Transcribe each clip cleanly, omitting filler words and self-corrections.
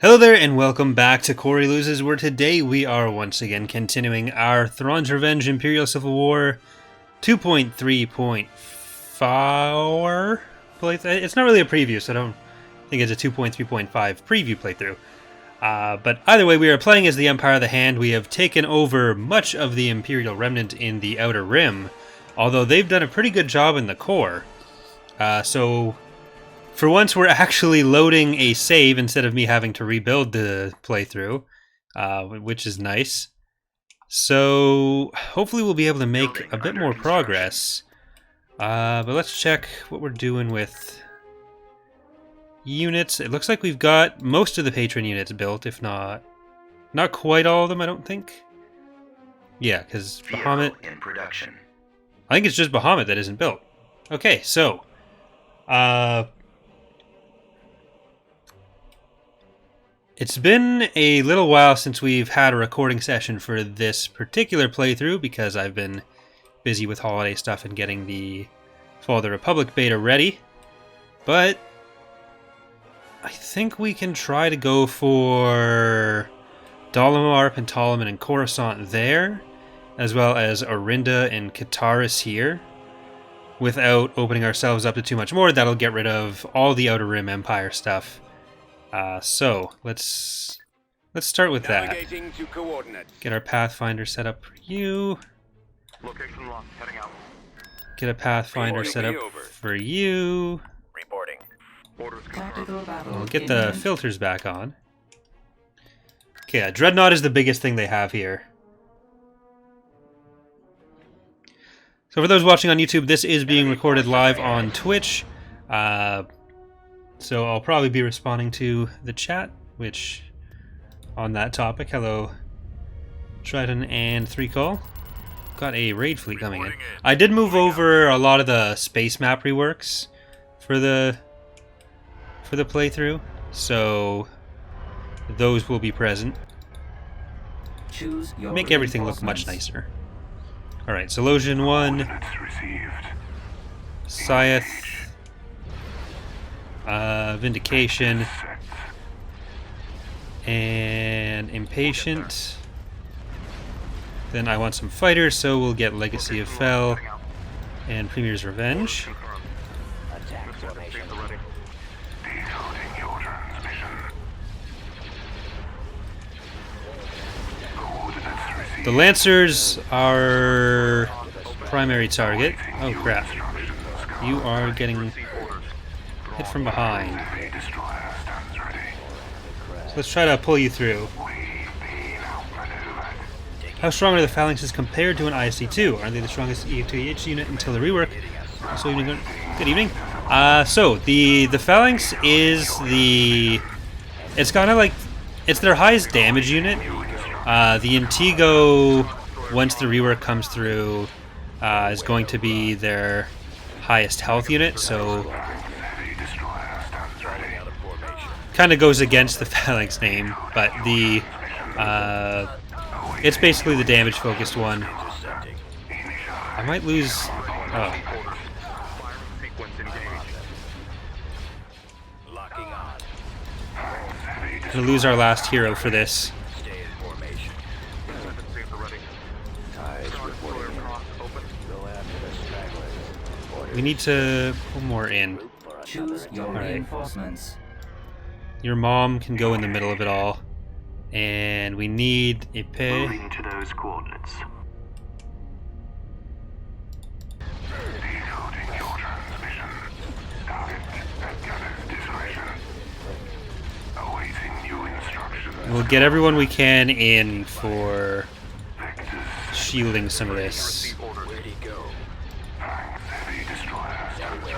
Hello there and welcome back to Corey Loses, where today we are once again continuing our Thrawn's Revenge Imperial Civil War 2.3.4 playthrough. It's not really a preview, so I don't think it's a 2.3.5 preview playthrough. But either way, we are playing as the Empire of the Hand. We have taken over much of the Imperial remnant in the Outer Rim, although they've done a pretty good job in the core. So for once, we're actually loading a save instead of me having to rebuild the playthrough, which is nice. So hopefully we'll be able to make a bit more progress. But let's check what we're doing with units. It looks like we've got most of the patron units built, if not quite all of them, I don't think. Yeah, because Bahamut in production. I think it's just Bahamut that isn't built. Okay, so it's been a little while since we've had a recording session for this particular playthrough because I've been busy with holiday stuff and getting the Fall of the Republic beta ready. But I think we can try to go for Dalamar, Pentalaman, and Coruscant there, as well as Orinda and Kataris here, without opening ourselves up to too much more. That'll get rid of all the Outer Rim Empire stuff. So let's start with that. Get our Pathfinder set up for you. Location locked. Heading out. Get a Pathfinder set up for you. Reporting. Orders confirmed. We'll get the filters back on. Okay, Dreadnought is the biggest thing they have here. So for those watching on YouTube, this is being recorded live on Twitch. So I'll probably be responding to the chat, which, on that topic, hello, Trident and 3Call. Got a raid fleet coming in. I did move over a lot of the space map reworks for the playthrough, so those will be present. Make everything look much nicer. Alright, so Losian 1, Scythe, Vindication, and Impatient. Then I want some fighters, so we'll get Legacy of Fel and Premier's Revenge. The Lancers are primary target. Oh crap. You are getting hit from behind. So let's try to pull you through. How strong are the phalanxes compared to an ISC-2? Are they the strongest E2H unit until the rework? So good evening. So the phalanx is it's kind of like, it's their highest damage unit. The Intego, once the rework comes through, is going to be their highest health unit, so kind of goes against the phalanx name, but it's basically the damage focused one. I might lose. Oh. Gonna lose our last hero for this. We need to pull more in. Alright. Your mom can go in the middle of it all. And we need a pay. Moving to those coordinates. Decoding your transmission. Target at Gunner's discretion. Awaiting new instructions. We'll get everyone we can in for shielding some of this.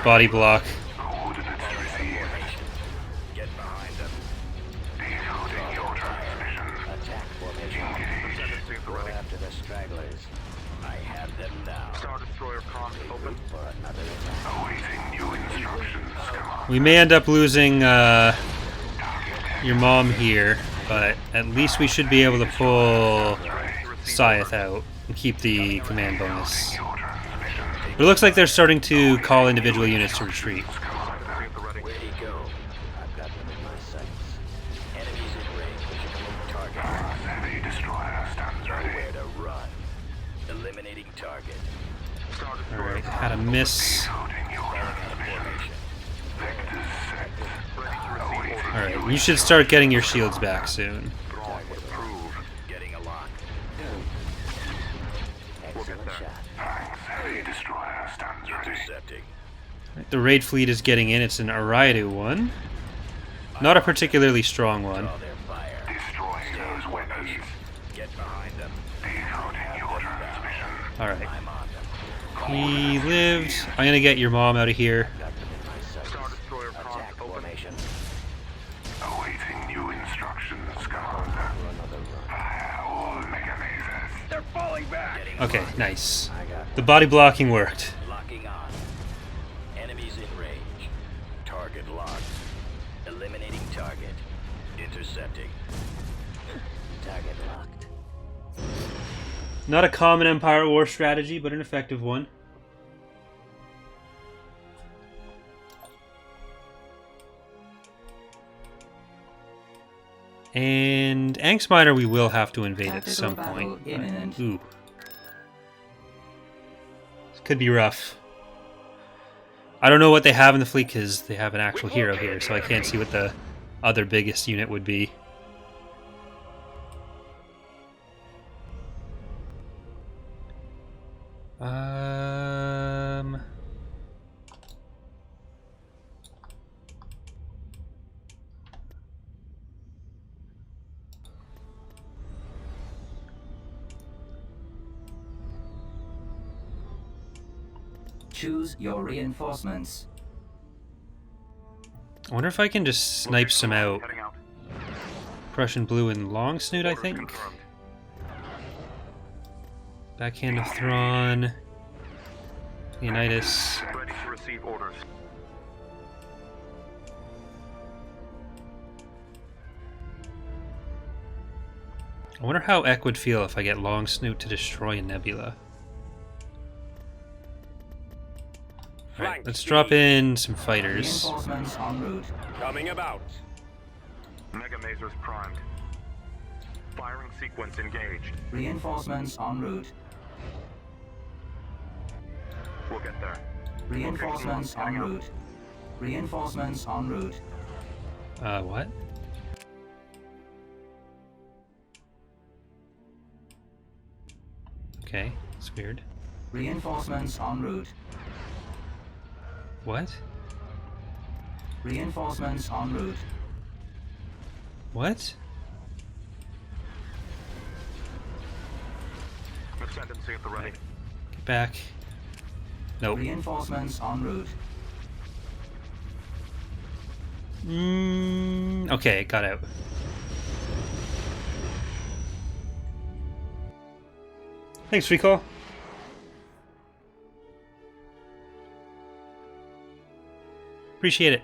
Body block. We may end up losing your mom here, but at least we should be able to pull Scythe out and keep the command bonus. But it looks like they're starting to call individual units to retreat. Eliminating target. Alright, had a miss. Alright, you should start getting your shields back soon. Getting a lock. Excellent shot. Heavy destroyer stands ready. Intercepting. The raid fleet is getting in. It's an Araidu one. Not a particularly strong one. Draw their fire. Destroying those weapons. Get behind them. Decoding your transmission. Alright. I'm on them. He lived. I'm gonna get your mom out of here. Got them in my sights. Attack formation. Awaiting new instructions, Commander. Fire all mega lasers. They're falling back. Okay, nice. I got The body blocking worked. locking on. Enemies in range. Target locked. Eliminating target. Intercepting. Target locked. Not a common Empire War strategy, but an effective one. And Angst Miner we will have to invade at some point. Ooh. This could be rough. I don't know what they have in the fleet because they have an actual hero here, so I can't see what the other biggest unit would be. Choose your reinforcements. I wonder if I can just snipe some out. Heading out. Prussian Blue and Long Snoot, I Orders think. confirmed. Backhand of Thrawn. Leonidas. Ready to receive orders. I wonder how Eck would feel if I get Long Snoot to destroy a nebula. Alright, let's drop in some fighters. Reinforcements en route. Coming about. Mega lasers primed. Firing sequence engaged. Reinforcements en route. We'll get there. Reinforcements en route. Reinforcements en route. What? Okay, it's weird. Reinforcements en route. What? Reinforcements en route. What? Ascendancy at the ready. Get back. Nope. Reinforcements en route. Okay, got out. Thanks, Recall. Appreciate it.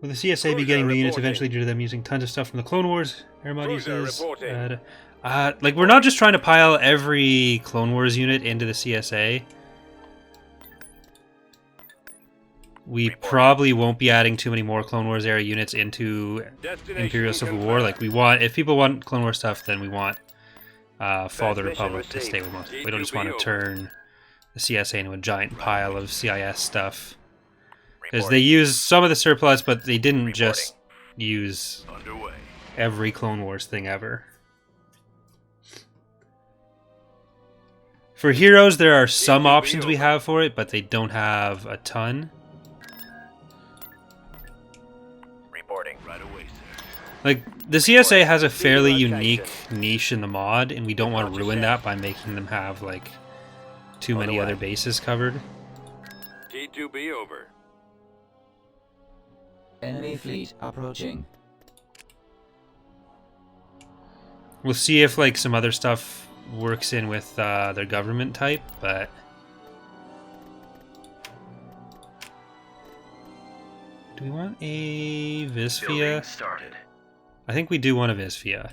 Will the CSA be getting new units eventually due to them using tons of stuff from the Clone Wars? Airmod uses. Like, we're not just trying to pile every Clone Wars unit into the CSA. We probably won't be adding too many more Clone Wars era units into Imperial Civil War. Like, we want, if people want Clone Wars stuff, then we want Fall of the Republic to stay with us. We don't just want to turn the CSA into a giant pile of CIS stuff. Because they used some of the surplus, but they didn't just use every Clone Wars thing ever. For heroes, there are some options we have for it, but they don't have a ton. Reporting right away, sir. Like, the CSA has a fairly unique niche in the mod, and we don't want to ruin that by making them have, like, too many other bases covered. T2B over. Enemy fleet approaching. We'll see if, like, some other stuff works in with their government type, but... Do we want a Visvia? Started. I think we do want a Visvia.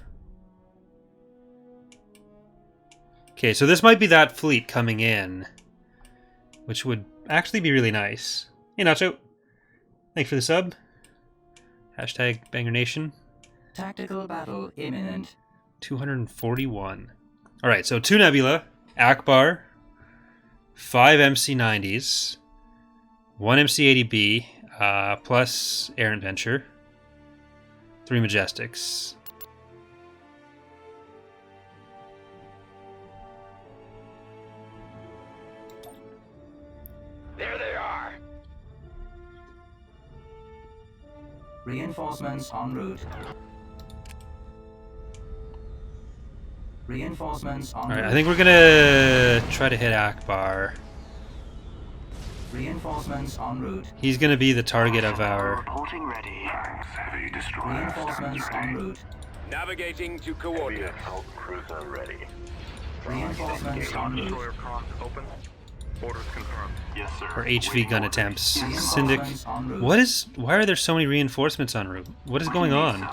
Okay, so this might be that fleet coming in, which would actually be really nice. Hey, Nacho. Thanks for the sub. Hashtag Banger Nation. Tactical battle imminent. 241. Alright, so 2 Nebula. Akbar, 5 MC-90s, 1 MC-80B, plus Air Adventure, 3 Majestics. There they are. Reinforcements en route. Reinforcements en route. Alright, I think we're gonna try to hit Akbar. Reinforcements en route. He's gonna be the target of our... Reporting ready. Thanks, heavy destroyer. Reinforcements Stands en ready. route. Navigating to coordinates. assault cruiser ready. Reinforcements en route. Destroyer comms open. Orders confirmed. Yes, sir. Our HV gun attempts. Syndic. Reinforcements en route. What is... Why are there so many reinforcements en route? What is going on?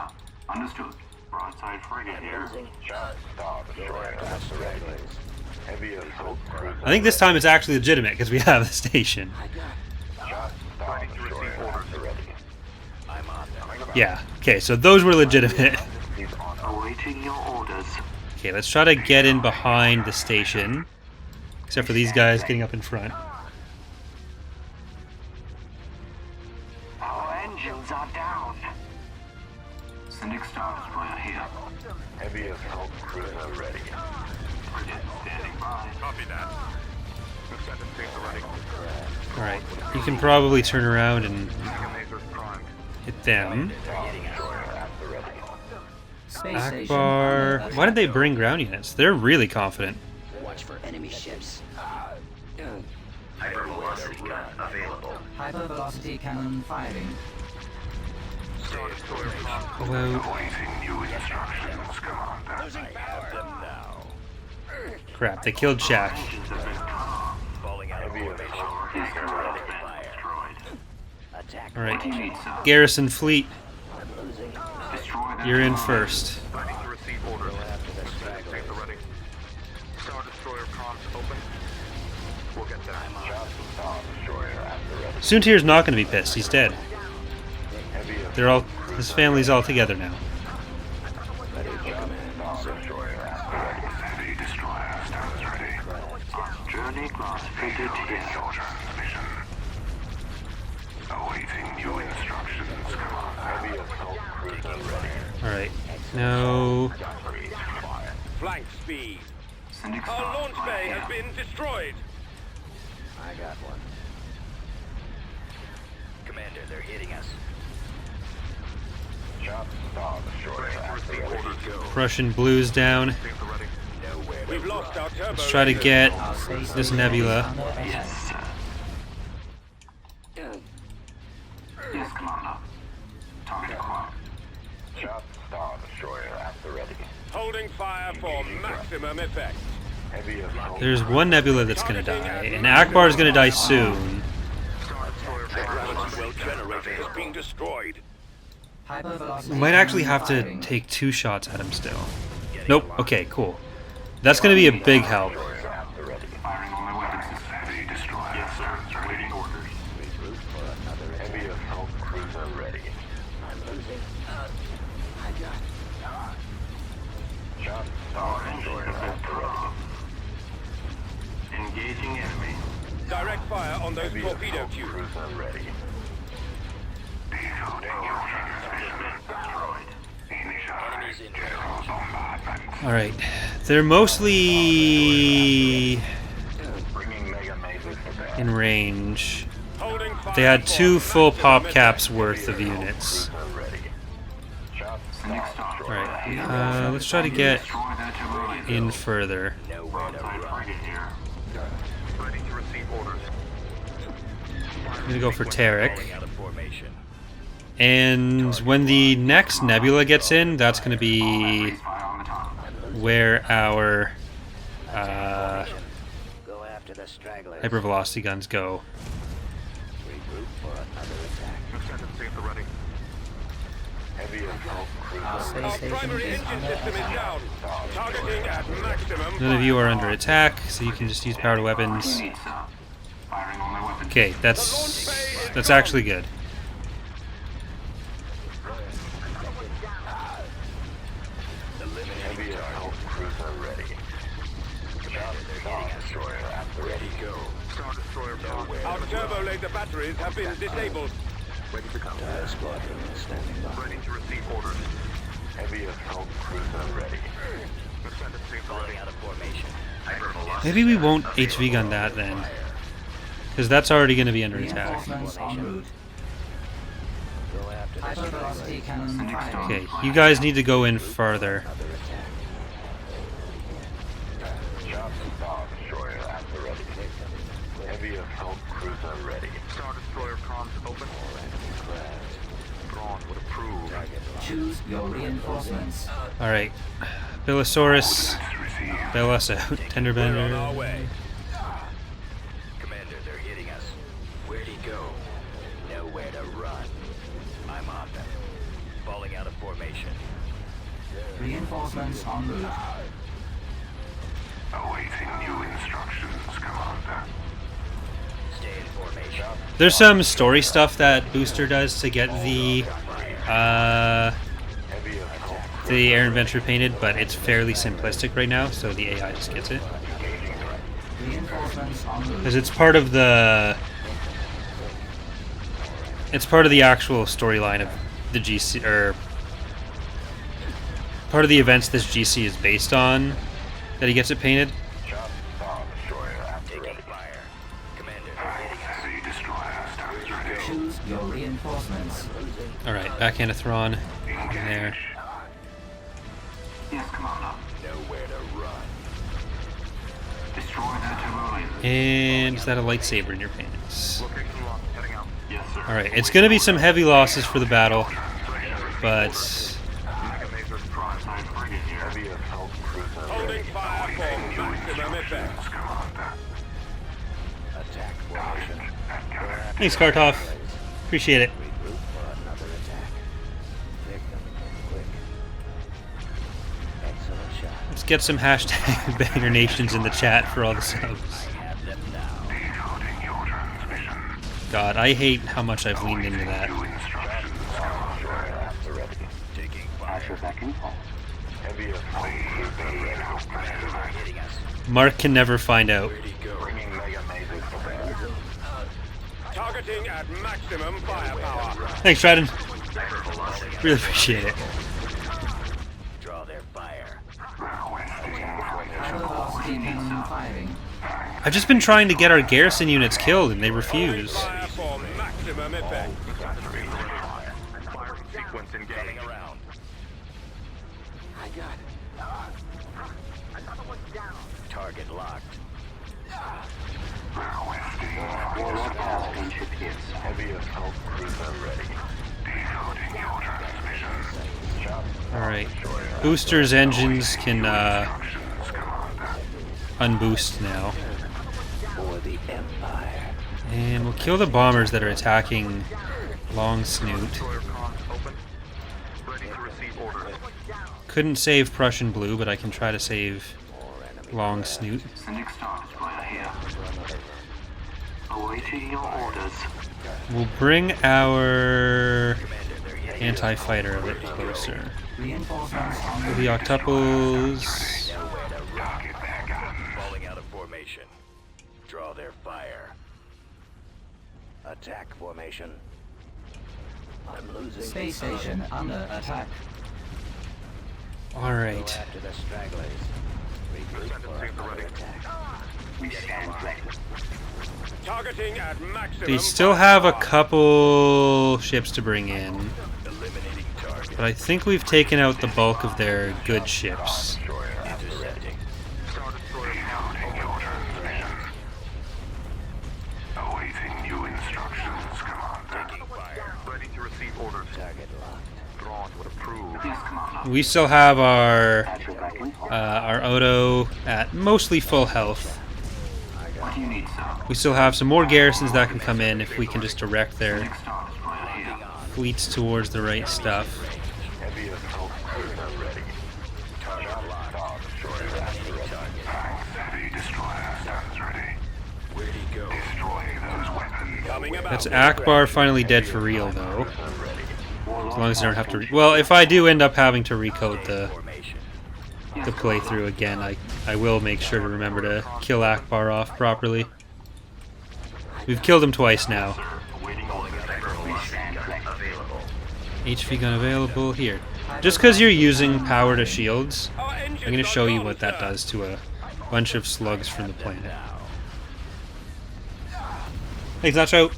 Understood. Broadside frigate here. Star destroyer ready. Heavy assault cruiser. I think this time it's actually legitimate because we have the station. Star destroyer ready. I'm on them. Yeah. Okay, so those were legitimate. Awaiting your orders. Okay, let's try to get in behind the station. Except for these guys getting up in front. Our engines are down. Syndic Star destroyer here. Heavy assault cruiser ready. Frigate standing by. Copy that. Alright, you can probably turn around and hit them. Space station Akbar... under Why did they attack. bring ground units? They're really confident. Watch for enemy ships. Hypervelocity gun available. Hypervelocity cannon firing. Hello. Awaiting new instructions, Commander. I have them now. Crap, they killed Shaq. Engines have been cut. Falling out of Heavy formation. assault has been Fire. destroyed. Attack. Alright, What do you need, sir? Garrison Fleet, I'm losing. Destroy that you're in destroyer. first. Planning to receive orders. After the stragglers. ready. Star destroyer comms open. We'll get that. Star destroyer at the ready. Soontir's not going to be pissed. He's dead. They're all... His family's all together now. Heavy destroyer stands ready. Journey glass frigate here. Soldier mission. Awaiting new instructions, Commander. Heavy assault cruiser ready. Alright. No... Flank speed. Syndic Our Star launch bay here. has been destroyed. I got one. Commander, they're hitting us. Star destroyer at the ready. Prussian Blues down. We've lost our turbo. Let's try to get Our space this station nebula. is under attack. Yes, sir. Yes, Commander. Target acquired. Star destroyer at the ready. Holding fire for maximum effect. Heavy assault. There's one nebula that's going to die, and Akbar's going to die soon. Well generator is being destroyed. Hypervelocity We might actually cannon have to firing. take 2 shots at him still. Nope. Okay, cool. That's going to be a big help. At the ready. Firing on my weapons system. Heavy destroyer. Yes, sir. Waiting orders. Regroup for another attack. Heavy assault cruiser ready. I'm losing. I got. Star destroyer at the ready. Engaging enemy. Direct fire on those Heavy torpedo assault tubes. cruiser ready. Decoding your transmission. Destroyed. Enemies Initialize in general bombardment. Alright. They're mostly Bringing mega mazes to bear. in range. Holding fire. They had for 2 full maximum pop effect. caps worth of units. Cruiser ready. Star Alright. Let's try to get destroy that turbo. in further. Nowhere to Broadside run. frigate here. Ready to receive orders. I'm going to go for Tarek. Falling out of formation. And when the next nebula gets in, that's going to be Freeze fire on the top. where our Go after the stragglers. hypervelocity guns go. Regroup for another attack. Heavy assault Our cruiser. space Our station primary is engine under system is attack. down. Targeting at maximum. None of you are under attack, so you can just use powered weapons. Need, sir. Firing on my weapons. Okay, that's actually good. Heavy assault cruiser ready. Our turbo laser batteries have been disabled. Ready to go. Squadron standing by. Ready to receive orders. Heavy assault cruiser ready. Falling out of formation. Maybe we won't HV gun that then, because that's already going to be under attack. Reinforcements en route. Hypervelocity cannon firing. Okay, you guys need to go in farther. Shop Star Destroyer at the ready. Heavy assault cruiser ready. Star Destroyer comms open. Brawn would approve. Choose your reinforcements. Alright. Billosaurus, bail us out. We're on our Tenderbender. way. Commander, they're hitting us. Where'd he go? Nowhere to run. I'm on them. Falling out of formation. Reinforcements en route. Awaiting new instructions, Commander. Stay in formation. There's some story stuff that Booster does to get the Heavy assault Air Adventure painted, but it's fairly simplistic right now, so the AI just gets it. Reinforcements en route. Because it's part of the actual storyline of the GC, or part of the events this GC is based on, that he gets it painted. Shop Star Destroyer at the Taking ready. fire. Commander, they're hitting us. Heavy destroyer stands ready. Choose your reinforcements. Alright, backhand of Thrawn. In there. Yes, Commander. Nowhere to run. Destroy the turbo laser. And is that a lightsaber in your paintings? Location locked. Heading out. Yes, sir. Alright, it's going to be some heavy losses for the battle, but Mega Matrix Prime Time frigate here. Heavy assault cruiser Holding ready. fire for maximum effect. Commander. Attack formation. thanks, Kartov. Appreciate it. Regroup for another attack. They're coming in quick. Excellent shot. Let's get some hashtag Banger Nations in the chat for all the subs. Have them now. Decoding your transmission. God, I hate how much I've leaned into that. New instructions, Commander. At the ready. Taking fire. Back in pulse. Heavy assault cruiser ready. Commander, they're hitting us. Mark can never find out. Where'd he go? Bringing Mega Matrix to bear. Targeting at maximum firepower. Thanks, Trident. Really appreciate it. Draw their fire. Hypervelocity cannon firing. I've just been trying to get our garrison units killed, and they refuse. Fire for maximum effect. Firing sequence Getting engaged. around. I got it. Another one's down. Target locked. Heavy assault cruiser ready. Decoding your transmissions. Alright. Booster's engines can unboost now. For the Empire. And we'll kill the bombers that are attacking Long Snoot. Destroyer comms open. Ready to receive orders. Couldn't save Prussian Blue, but I can try to save Long Snoot. Sending Star Destroyer here. Awaiting your orders. We'll bring our anti-fighter a bit closer. Reinforcements en route. The octuples. Nowhere to run. Falling out of formation. Draw their fire. Attack formation. I'm losing. Space station under attack. Alright. After the stragglers. Regroup for another attack. We stand ready. Targeting at maximum. They still have a couple ships to bring in, Eliminating target. but I think we've taken out the bulk of their good ships. Intercepting. Star Destroyer decoding your transmissions. Awaiting new instructions, Commander. Taking fire. Ready to receive orders. Target locked. Brawn would approve. Yes, Commander. We still have our Patch back in pulse. Odo at mostly full health. What do you need, sir? We still have some more garrisons that can come in if we can just direct their Star Destroyer here. fleets towards the right stuff. Heavy assault cruiser ready. Target locked. Star Destroyer at the ready. Heavy destroyer stands ready. Where'd he go? Destroying those weapons. Coming about. That's Akbar finally dead for real, though. Ready. As long as I don't have to. Well, if I do end up having to recode the Formation. playthrough again, I will make sure to remember to kill Akbar off properly. We've killed him twice now. Awaiting orders. Hyperbolic gun available. HV gun available here. Just because you're using power to shields, I'm going to show you what that does to a bunch of slugs from the planet. Thanks, Nacho.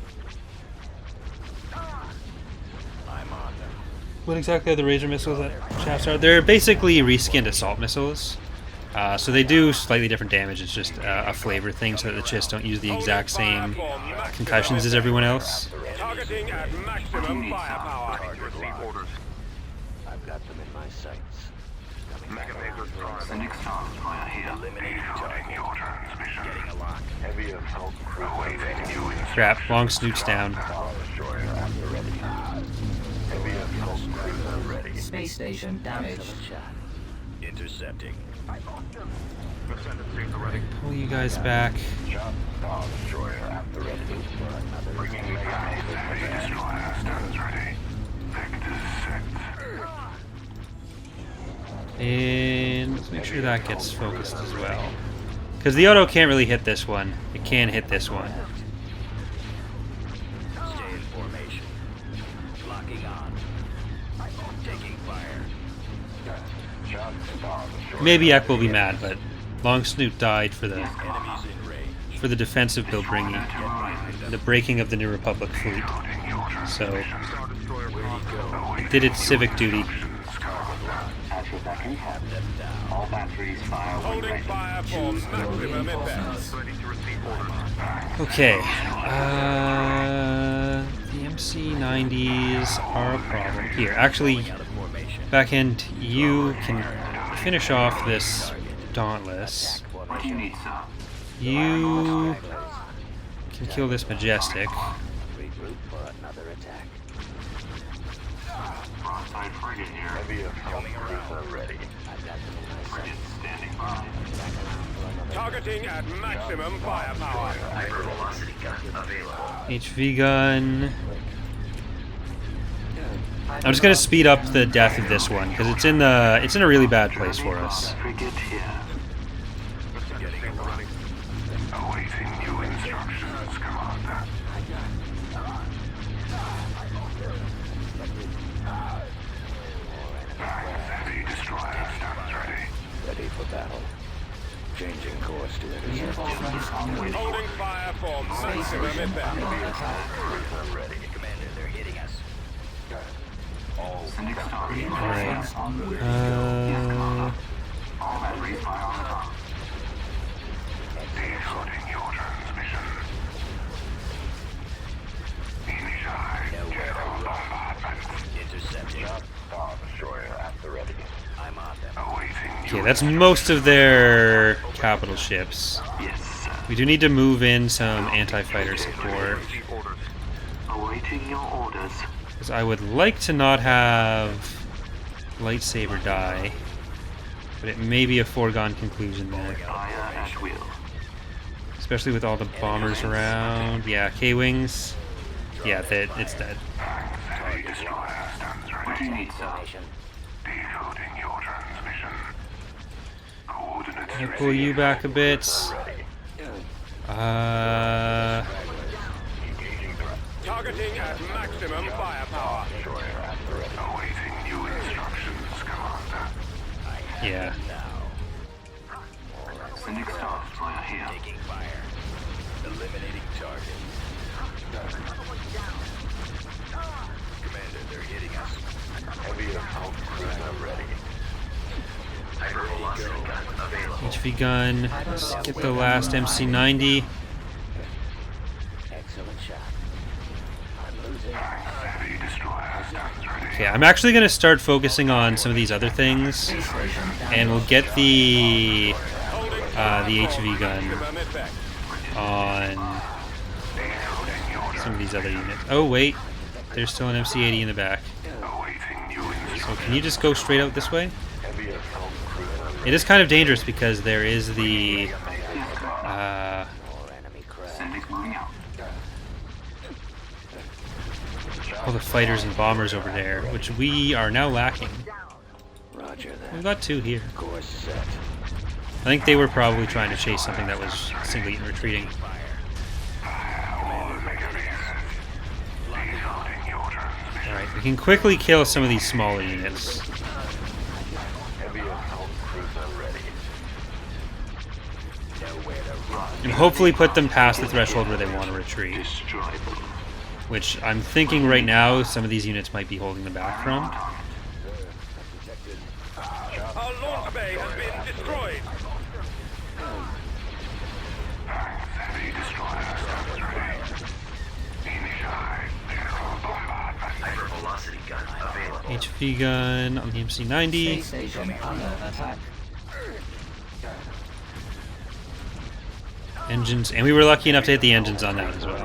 What exactly are the Razor missiles that shafts are? They're basically reskinned assault missiles. So they do slightly different damage. It's just a flavor thing so that the Chiss don't use the exact same concussions as everyone else. Targeting at maximum firepower. I've got them in my sights. Sending stars via here. Eliminating your transmission. Getting a lock. Heavy assault crew awaiting you. Crap, long snoots down. Heavy assault cruiser ready. Space station damaged. Intercepting. Pull you guys back. Star destroyer at the ready. Bringing mega heavy destroyer stands ready. Vectors set. And let's make sure that gets focused as well. Because the auto can't really hit this one. It can hit this one. Stay in formation. Locking on. Taking fire. Maybe Ek will be mad, but Long Snoot died for the Enemies in range. defensive build bringing, the breaking of the New Republic fleet. So it did its civic duty. All batteries fire when Holding ready. fire for maximum impact. Okay, the MC90s are a problem. Here, actually, Out of formation. Backhand, you can finish off this Dauntless. What do you need, sir? You can kill this Majestic. Regroup for another attack. Broadside frigate here. Heavy assault cruiser ready. I've got them in my sights. Standing by. Targeting at maximum firepower. Hypervelocity gun available. HV gun. I'm just gonna speed up the death of this one because it's in a really bad place for us. Frigate here. Awaiting new instructions, Commander. Heavy destroyer stands ready. Ready for battle. Changing course to Reinforcements en route. Holding fire for maximum Station impact. under attack. Ready. Commander, they're hitting us. Sending stars. Reinforcements en route. All batteries fire on top. Decoding your transmission. Initialize general bombardment. Intercepting. Star destroyer at the ready. I'm on them. Awaiting Okay, that's most of their capital ships. Yes, sir. We do need to move in some anti-fighter support. Awaiting your orders. Because I would like to not have lightsaber die, but it may be a foregone conclusion there. Fire at will. Especially with all the bombers around. Yeah, K-Wings. Yeah, it's dead. Heavy destroyer stands ready. What do you need, sir? Decoding your transmission. Coordinates Can I pull you back a bit? Targeting at maximum firepower. awaiting new instructions, Commander. Yeah. Sending stars via here. Taking fire. Eliminating target. Commander, they're hitting us. Heavy assault cruiser ready. Hypervelocity gun available. HV gun. Let's get the last MC90. Excellent shot. I'm losing. Heavy destroyer stands ready. Okay, I'm actually going to start focusing on some of these other things, Space station and we'll get the HV gun Maximum effect. on some of these other units. Oh wait, there's still an MC80 in the back. Awaiting new So instructions. can you just go straight out this way? Heavy assault cruiser It is kind of dangerous because there is the or enemy craft. Sending moving out. all the fighters and bombers over there, which we are now lacking. Roger that. We've got two here. Course set. I think they were probably trying to chase something that was singly retreating. We can quickly kill some of these smaller units. Heavy assault cruiser ready. Nowhere to run. And hopefully put them past the threshold where they want to retreat. Destroy them. Which I'm thinking right now some of these units might be holding them back from. Our launch bay has been destroyed. Heavy destroyer stands ready. Initialize general bombardment. Hypervelocity gun available. HV gun on the MC-90. Space station under attack. Engines, and we were lucky enough to hit the engines on that as well. All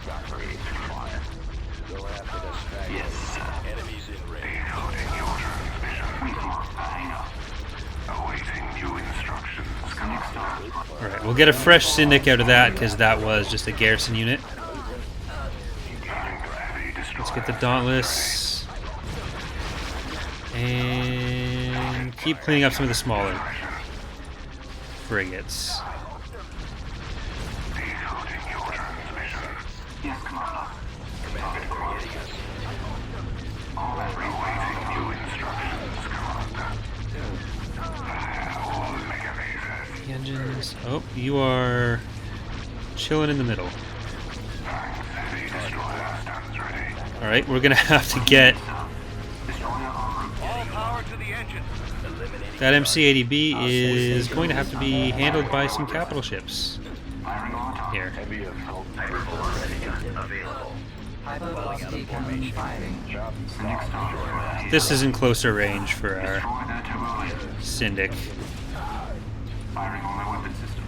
batteries fire. Go after the stragglers. Yes, sir. Enemies in range. Decoding your transmission. We lost the hangar. Awaiting new instructions. Commander. Alright, we'll get a fresh Syndic out of that because that was just a garrison unit. Heavy destroyer. Let's get the Dauntless. And keep cleaning up some of the smaller frigates. Decoding your transmission. Yes, Commander. Commander, they're hitting us. Awaiting new instructions, Commander. Fire all mega lasers. The engines. Oh, you are chilling in the middle. Heavy destroyer stands ready. Alright, we're gonna have to get All power to the engine. Eliminating that MC-80B is going to have to be handled by some capital ships here. Heavy assault cruiser ready. Available. Hypervelocity cannon firing. This is in closer range for our Syndic. Firing on my weapon systems.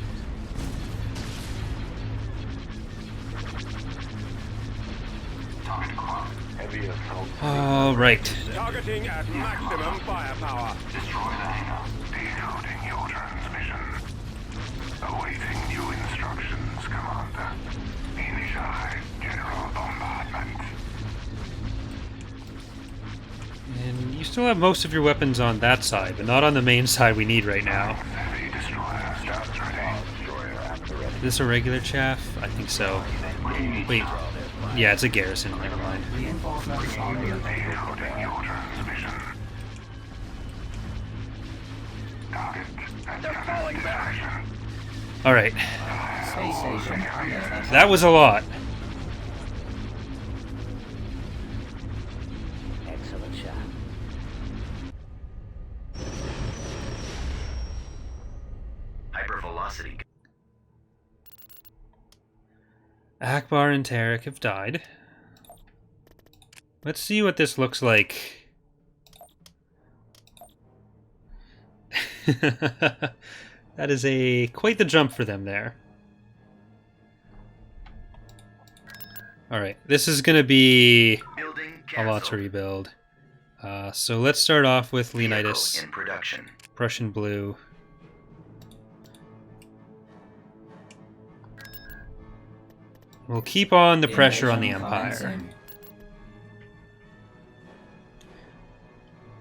Target acquired. Heavy assault. Alright. targeting at maximum firepower. Destroy the hangar. Decoding your transmission. Awaiting new instructions, Commander. Initialize general bombardment. And you still have most of your weapons on that side, but not on the main side we need right now. Heavy destroyer stands ready. Destroyer at the ready. Is this a regular chaff? I think so. Wait. Yeah, it's a garrison. Never mind. Reinforcements en route. Decoding your transmission. Target at destination. Alright. Space station under attack. That was a lot. Excellent shot. Hypervelocity. Akbar and Tarek have died. Let's see what this looks like. That is quite the jump for them there. Alright, this is going to be Building a lot to rebuild. So let's start off with Leonidas, in production. Prussian Blue. We'll keep on the pressure on the Invasion Empire. commencing.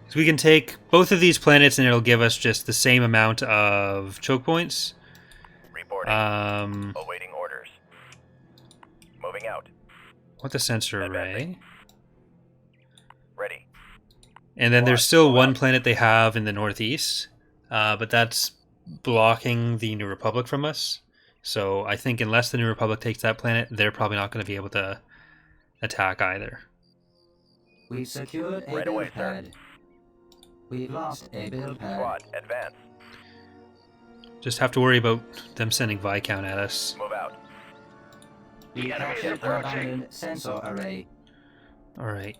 So we can take both of these planets and it'll give us just the same amount of choke points. Reporting. Um, Awaiting orders. Moving out. what the sensor array? Ready. And then there's still one planet they have in the northeast, but that's blocking the New Republic from us. So I think unless the New Republic takes that planet, they're probably not going to be able to attack either. We've secured a Right build away, sir. pad. We've lost a build pad. Squad, advance. Just have to worry about them sending Viscount at us. Move out. We captured an abandoned sensor array. Alright.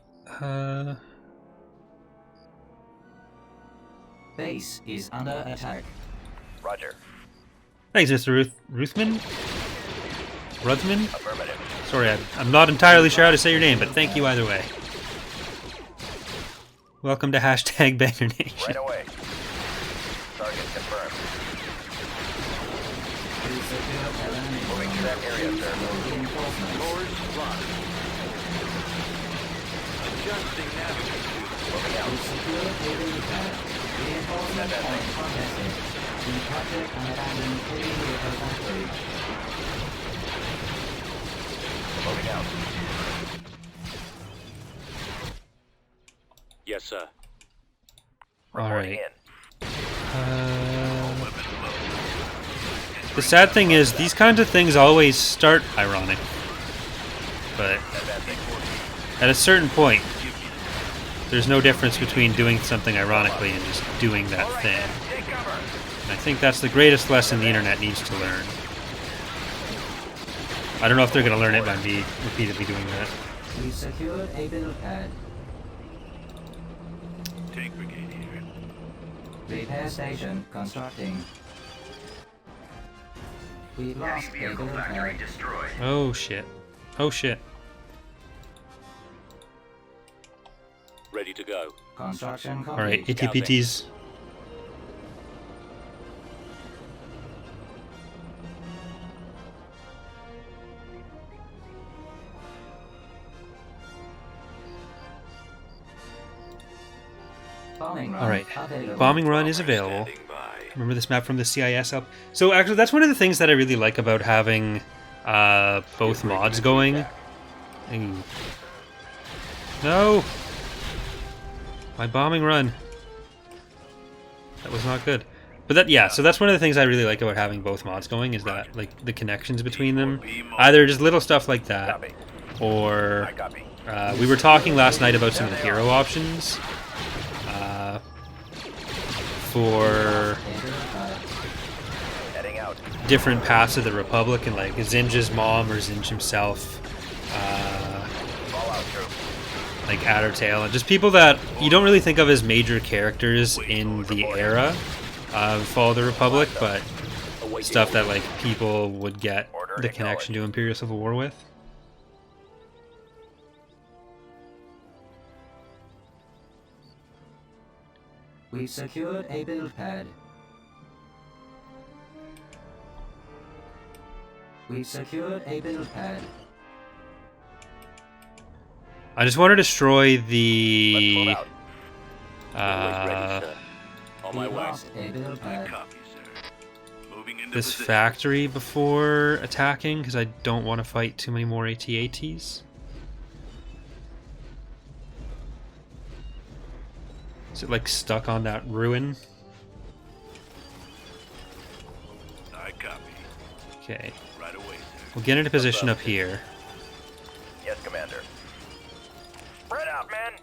Base is under attack. Roger. Thanks, Mr. Ruthman? Ruthman? Affirmative. Sorry, I'm not entirely sure how to say your name, but thank you either way. Welcome to hashtag Banner Nation. Right away. Target confirmed. We secured a landing Moving to that area, sir. reinforcements. Forward, lock. Adjusting navigation. Moving out. We secured a build pad. Reinforcement point contested. We captured an abandoned heavy vehicle factory. Moving out. Yes, sir. Alright. The sad thing is, these kinds of things always start ironic. But at a certain point, there's no difference between doing something ironically and just doing that thing. And I think that's the greatest lesson the internet needs to learn. I don't know if they're going to learn it by me repeatedly doing that. We secured a build pad. Tank brigade here. Repair station constructing. We've lost a build pad. Destroyed. Oh shit. Oh shit. Ready to go. Construction complete. Alright, ATPTs. Bombing run Alright, available. bombing run is available. Standing by. Remember this map from the CIS up? So actually, that's one of the things that I really like about having both mods going. Ooh. No! My bombing run. That was not good. But that, yeah, so that's one of the things I really like about having both mods going, is that, like, the connections between them. Either just little stuff like that, Copy. or I copy. we were talking last night about some of the hero options. For Heading out. different paths of the Republic, and like Zinja's mom or Zinj himself, Fallout troops. like Addertail, and just people that you don't really think of as major characters in the era of Fall of the Republic, but Awaiting stuff that orders. like people would get Order the connection to Imperial Civil War with. We've secured a build pad. We've secured a build pad. I just want to destroy Let's the move out. Always ready, sir. On my We've way. lost a build pad. Copy, sir. Moving into this position. factory before attacking, because I don't want to fight too many more AT-ATs. Is it like stuck on that ruin? I copy. Okay. Right away, sir. We'll get into position up here. Yes, Commander. Spread out, men.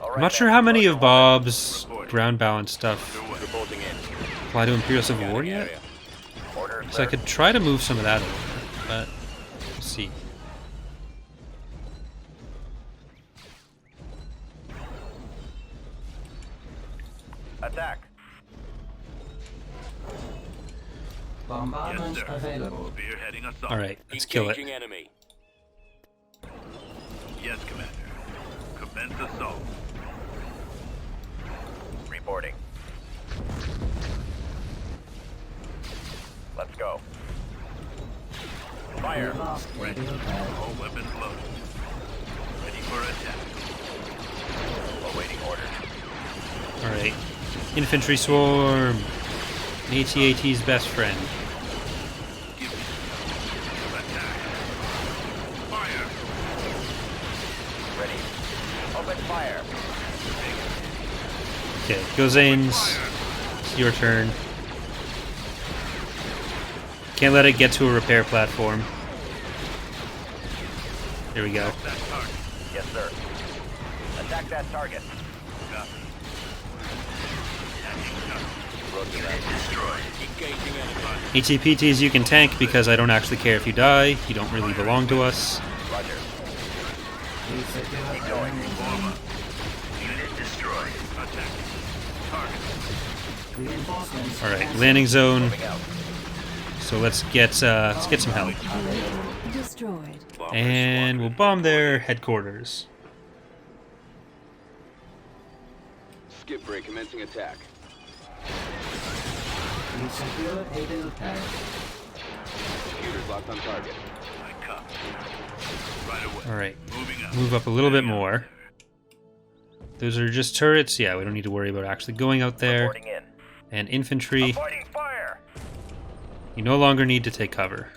All right, I'm not sure men. how many of Roger. Bob's ground balance stuff Reporting in. apply to Imperial Civil War yet. Area. Order, So I sir. could try to move some of that over, but we'll see. Attack. Bombardment Yes, sir. available. Spearheading assault. Alright, let's kill it. Engaging enemy. Yes, Commander. Commence assault. Reporting. Let's go. Fire. We've lost a build pad. All weapons loaded. Ready for attack. Awaiting order. Alright. Infantry swarm. AT-AT's best friend. Give me. Attack. Fire. Ready. Open fire. Okay, go Zanes. It's your turn. Can't let it get to a repair platform. There we go. That target. Yes, sir. Attack that target. Copy. Roger that. Destroyed. Engaging enemy. AT-PTs you can tank because I don't actually care if you die. You don't really belong to us. Roger. We've secured Keep a going. landing Warm zone. up. Unit destroyed. Attack. Target. Reinforcements. Alright, cancelled. landing zone. Moving out. So let's get some help. Available. Destroyed. And we'll bomb their headquarters. Skip break commencing attack. We've secured a build pad. Computers locked on target. I copy. Right away. Alright, Moving out. move up a little bit more. Those are just turrets. Yeah, we don't need to worry about actually going out there. Reporting in. And infantry, Avoiding fire. you no longer need to take cover.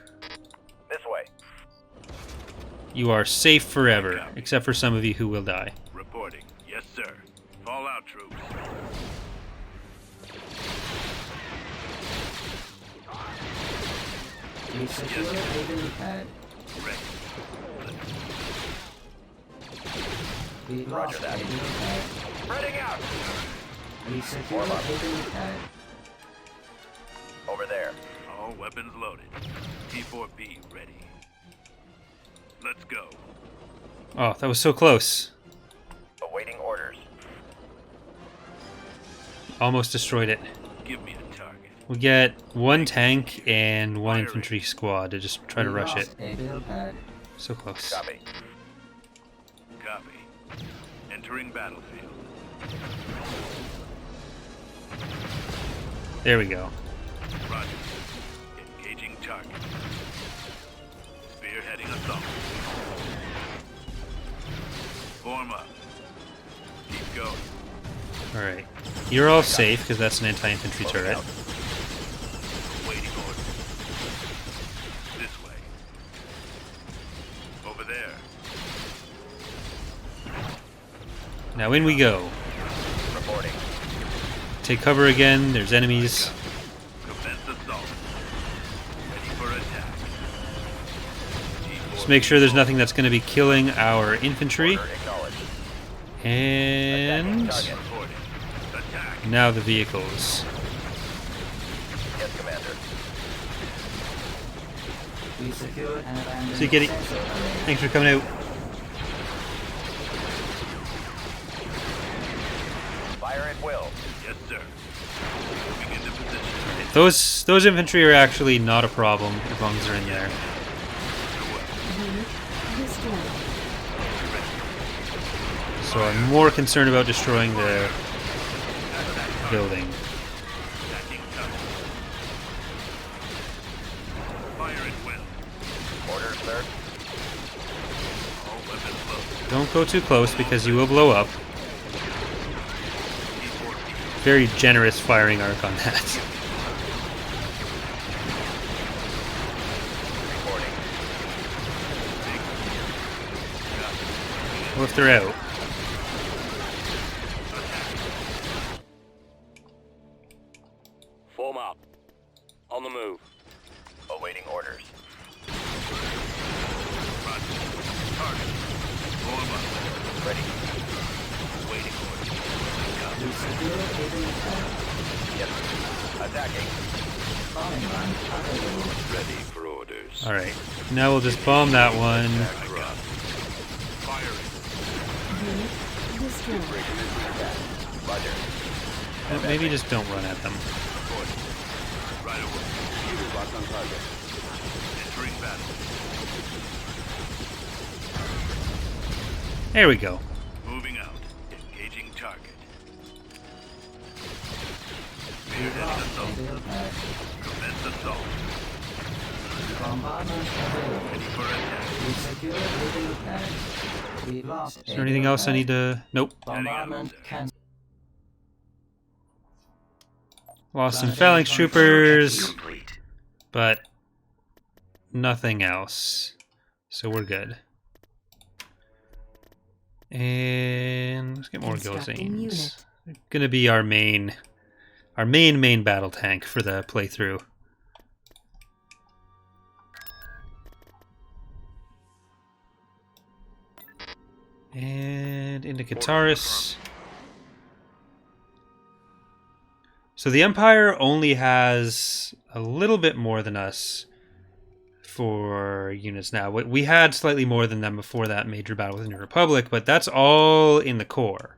This way. You are safe forever, except for some of you who will die. Reporting. We secure a helipad. Ready. We lost a helipad. Spreading out. We secure a helipad. Over there. All weapons loaded. T4B ready. Let's go. Oh, that was so close. Awaiting orders. Almost destroyed it. Give me a target. We get one tank and one infantry squad to just try to We rush it. lost a helipad. So close. Copy. Copy. Entering battlefield. There we go. Roger. Engaging target. Spearheading assault. Form up. Keep going. Alright. You're all safe, because that's an anti-infantry turret. Waiting orders. This way. Over there. Now in we go. Reporting. Take cover again, there's enemies. Commence assault. Ready for attack. Just make sure there's nothing that's going to be killing our infantry. Order acknowledged. And Target reporting. Attack. now the vehicles. Yes, Commander. We secured an abandoned So you get it. sensor array. Thanks for coming out. Fire at will. Yes, sir. Moving into position. Those infantry are actually not a problem as long as they're in there. So I'm more concerned about destroying the building. Attacking tower. Fire at will. Order, sir. All weapons loaded. Don't go too close because you will blow up. Very generous firing arc on that. Reporting. Well, if they're out. Form up. On the move. Awaiting orders. Roger. Target. Form up. Ready. Awaiting orders. We secure a helipad. Yes. Attacking. Bombing run available. Ready for orders. Alright. Now we'll just bomb that one. Firing. Roger. Well, maybe just don't run at them. Reporting. Right away. Shooters locked on target. Entering battle. There we go. Moving out. Engaging target. We Spearheading lost a assault. helipad. Commence assault. Bombardment available. Ready for attack. We secured a helipad. We lost Is there anything else I need to... Nope. Bombardment cancelled. Lost some phalanx troopers, but nothing else. So we're good. And let's get more Constructing Gilzanes. unit. Gonna be our main battle tank for the playthrough. And into Kataris. So the Empire only has a little bit more than us for units now. We had slightly more than them before that major battle with the New Republic, but that's all in the core.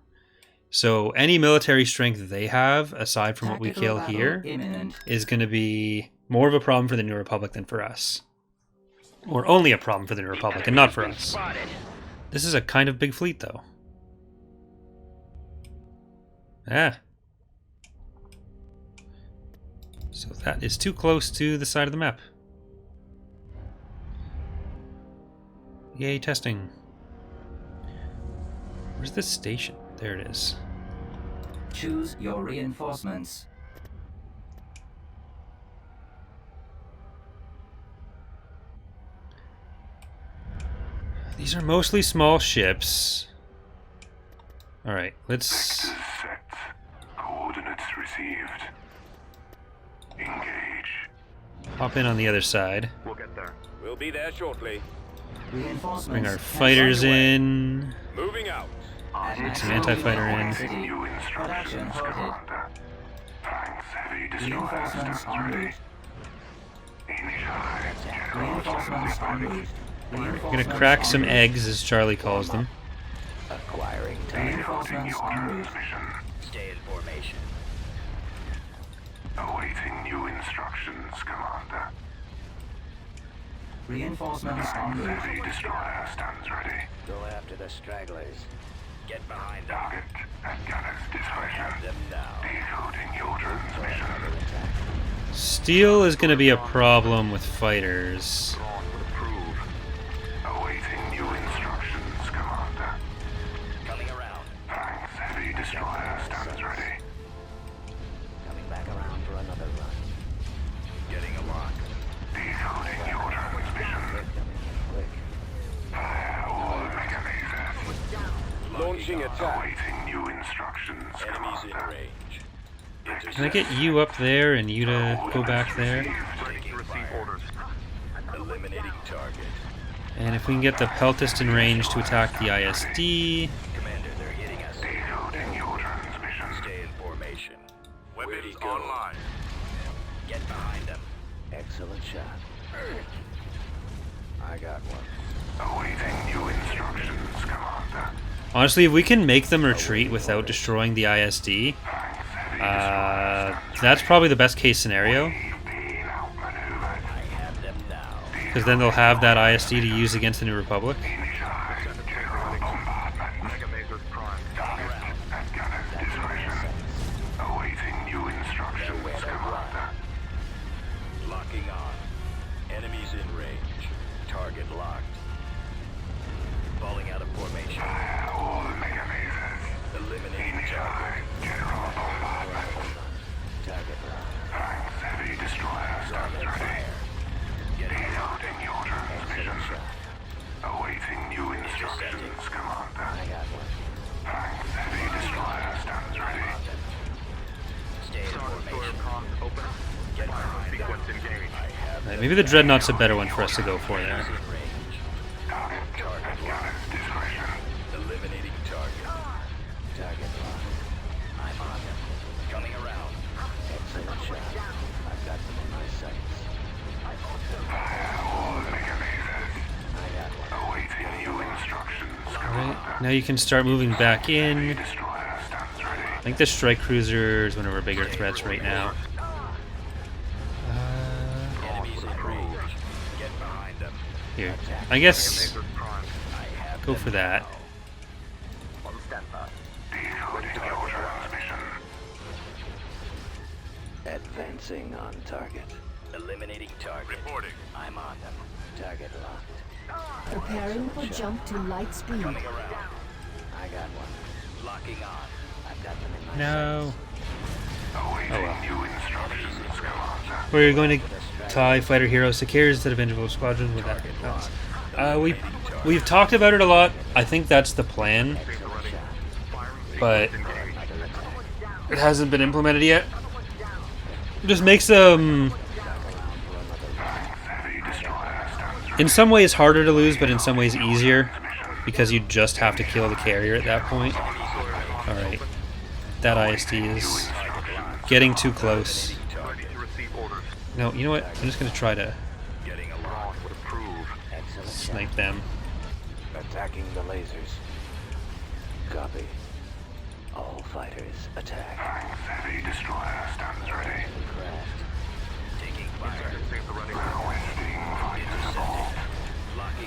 So any military strength they have, aside from what we Tactical kill battle here, imminent. is going to be more of a problem for the New Republic than for us. Or only a problem for the New Republic and not for us. Spotted. This is a kind of big fleet, though. Ah. So that is too close to the side of the map. Yay, testing. Where's this station? There it is. Choose your reinforcements. These are mostly small ships. Alright, let's... Set. Coordinates received. Engage. hop in on the other side. We'll We'll be there shortly. Reinforcements. Bring our fighters in. Moving out. Get some anti-fighter in. New Production instructions, halted. Commander. Tanks, heavy destroyer Reinforcements stands en ready. route. Initialize general Reinforcements en assembly. route. We're gonna Reinforcements crack en some route. eggs, as Charlie calls them. Acquiring time. Reinforcements Decoding en your route. transmission. Stay in formation. Awaiting new instructions, Commander. Reinforcements en route. Heavy destroyer stands ready. Go after the stragglers. Get behind them. Target at gunner's discretion. Have them now. Decoding your transmission. Steel is gonna be a problem with fighters. Drawn would approve. Awaiting new instructions, Commander. Coming around. Tanks, heavy destroyer stands ready. Coming back around for another run. Getting a lock. Decoding your transmission. Quick. Fire all mechanisms. Launching attack. Awaiting new instructions, Enemies in Commander. range. Can I get you up there and you to go back there? Taking fire. Eliminating target. And if we can get the Peltist in range to attack the ISD. Commander, they're hitting us. Decoding your transmission. Stay in formation. Weapons online. Get behind them. Excellent shot. I got one. Awaiting new instructions, Commander. Honestly, if we can make them retreat without destroying the ISD, that's probably the best case scenario. Being outmaneuvered. I have them now. Because then they'll have that ISD to use against the New Republic. Initialize general bombardment. Target at gunner's discretion. Awaiting new instructions, Commander. Locking on. Enemies in range. Target locked. Falling out of formation. Fire all mechanisms. Eliminating target. Initialize general bombardment. Target locked. Tanks, heavy destroyer stands ready. Decoding your transmission. Awaiting new instructions, Commander. I got one. Tanks, heavy destroyer stands ready. Stay in formation. Get behind them. I have Right, maybe the Dreadnought's a better one for us to go for there. in range. Target at gunner's discretion. Eliminating target. Target locked. I'm on them. Coming around. Excellent shot. I've got them in my sights. Fire all mechanisms. I got one. Awaiting new instructions, Alright, Commander. now you can start moving back in. Destroyer stands ready. I think the strike cruiser is one of our bigger threats right now. Enemies in range. Get behind them. Here, I guess I have go them for that. on standby. Decoding your transmission. Advancing on target. Eliminating target. Reporting. I'm on them. Target locked. Preparing for jump to light speed. Coming around. I got one. Locking on. I've got them in my No. Awaiting Oh, well. new instructions, Commander. We're going to TIE Fighter Hero Secures instead of individual squadrons with that balance. We've talked about it a lot. I think that's the plan, but it hasn't been implemented yet. It just makes them, Heavy destroyer stands ready. in some ways, harder to lose, but in some ways easier, because you just have to kill the carrier at that point. Alright. That ISD is getting too close. No, you know what? I'm just going to try to Getting along. Would approve. Excellent shot. snipe them. Attacking the lasers. Copy. All fighters attack. Tanks, heavy destroyer stands ready. Craft. Taking fire. Requesting fighters involved.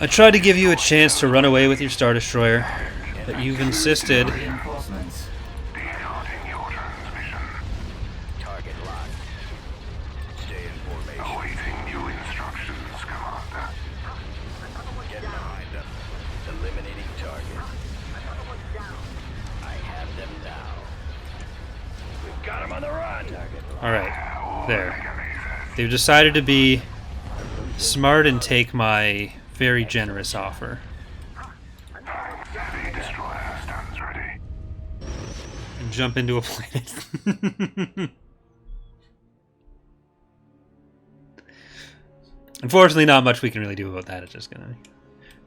I tried to give you a chance to run away with your Star Destroyer, but you've insisted. Reinforcements. Decoding your transmission. Target locked. Stay in formation. Awaiting new instructions, Commander. Get behind them. Eliminating target. I have them now. We've got them on the run. Target locked. Alright, there. They've decided to be smart and take my very generous offer. Tanks, heavy destroyer stands ready. And jump into a planet. Unfortunately, not much we can really do about that. It's just gonna